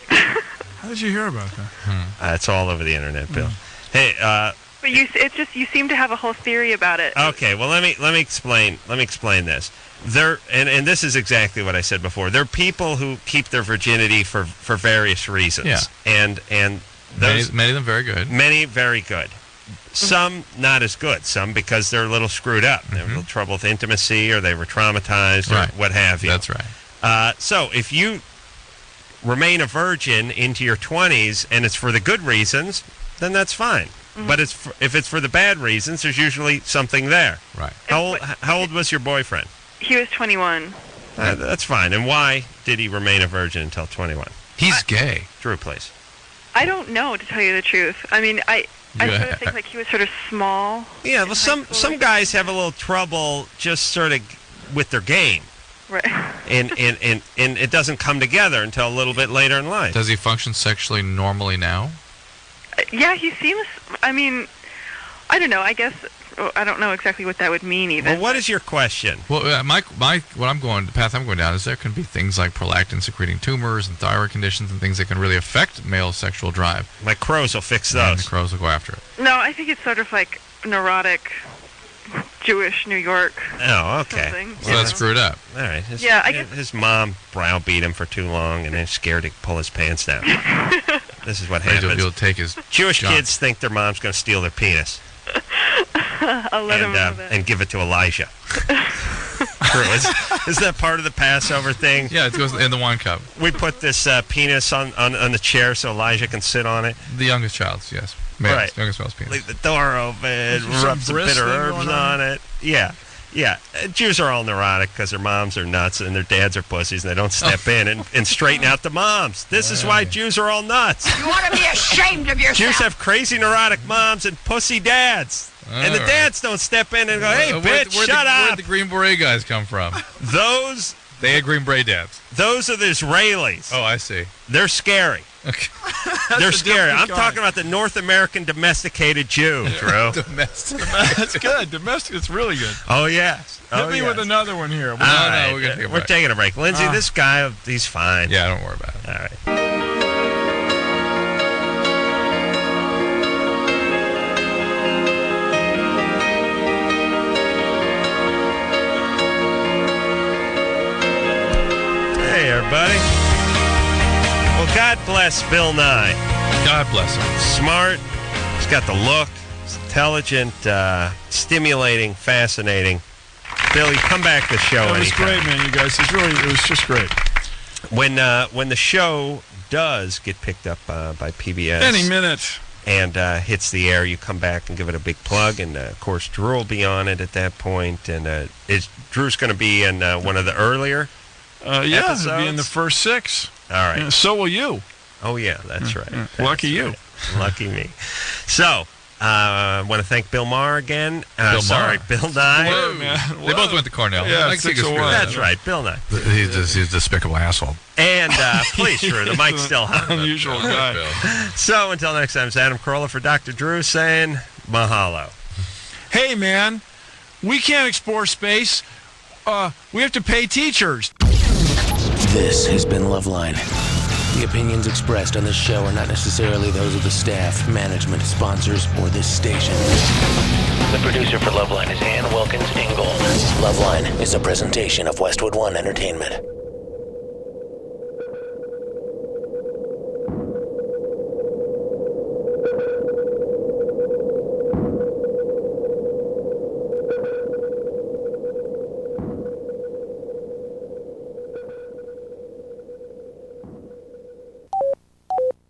How did you hear about that? It's all over the internet, Bill. Hey, But you seem to have a whole theory about it. okay, well let me explain this. And this is exactly what I said before. There are people who keep their virginity for various reasons. Yeah. And those many of them very good. Many very good. Some not as good. Some because they're a little screwed up. They have a little trouble with intimacy, or they were traumatized, or what have you. That's right. So if you remain a virgin into your 20s and it's for the good reasons, then that's fine. But if it's for the bad reasons, there's usually something there. Right. How old was your boyfriend? He was 21. That's fine. And why did he remain a virgin until 21? He's gay. Drew, please. I don't know, to tell you the truth. I mean, I sort of think like he was sort of small. Yeah, well, some guys have a little trouble just sort of with their game. Right. And it doesn't come together until a little bit later in life. Does he function sexually normally now? Yeah, he seems. I mean, I don't know. I guess I don't know exactly what that would mean even. Well, what is your question? Well, the path I'm going down is there can be things like prolactin secreting tumors and thyroid conditions and things that can really affect male sexual drive. My crows will fix those. And the crows will go after it. No, I think it's sort of like neurotic Jewish New York. Oh, okay. So that's screwed up. All right. I guess his mom browbeat him for too long, and they're scared to pull his pants down. This is what happens. He'll take his Jewish job. kids think their mom's going to steal their penis. I'll let him know that. And give it to Elijah. True. Is that part of the Passover thing? Yeah, it goes in the wine cup. We put this penis on the chair so Elijah can sit on it. The youngest child's, yes. Right. Youngest child's penis. Leave the door open, rub some bitter herbs on it. Yeah. Yeah, Jews are all neurotic because their moms are nuts and their dads are pussies, and they don't step in and straighten out the moms. This is why Jews are all nuts. You want to be ashamed of yourself. Jews have crazy neurotic moms and pussy dads. And the dads don't step in and go, hey, bitch, shut up. Where'd the Green Beret guys come from? They had Green Beret dads. Those are the Israelis. Oh, I see. They're scary. Okay. They're scary. I'm talking about the North American domesticated Jew, Drew. That's good. Domestic. It's really good. Oh, yes. Hit me with another one here. No, we're taking a break. Lindsay, this guy, he's fine. Yeah, don't worry about it. All right. Hey, everybody. Well, God bless Bill Nye. God bless him. Smart. He's got the look. He's intelligent, stimulating, fascinating. Bill, you come back to the show anytime. It was great, man, you guys. It was just great. When the show does get picked up by PBS. Any minute. And hits the air, you come back and give it a big plug. And, of course, Drew will be on it at that point. And Drew's going to be in one of the earlier episodes? He'll be in the first 6. All right. Yeah, so will you. Oh, yeah, that's right. Yeah. That's Lucky you. Lucky me. So, I want to thank Bill Maher again. Bill Nye. Whoa, man. They both went to Cornell. Yeah, I can take a screw. That's right, Bill Nye. He's a despicable asshole. And please, Drew, the mic's still hot. Unusual guy. So, until next time, it's Adam Carolla for Dr. Drew saying mahalo. Hey, man, we can't explore space. We have to pay teachers. This has been LoveLine. The opinions expressed on this show are not necessarily those of the staff, management, sponsors, or this station. The producer for LoveLine is Ann Wilkins Ingold. LoveLine is a presentation of Westwood One Entertainment.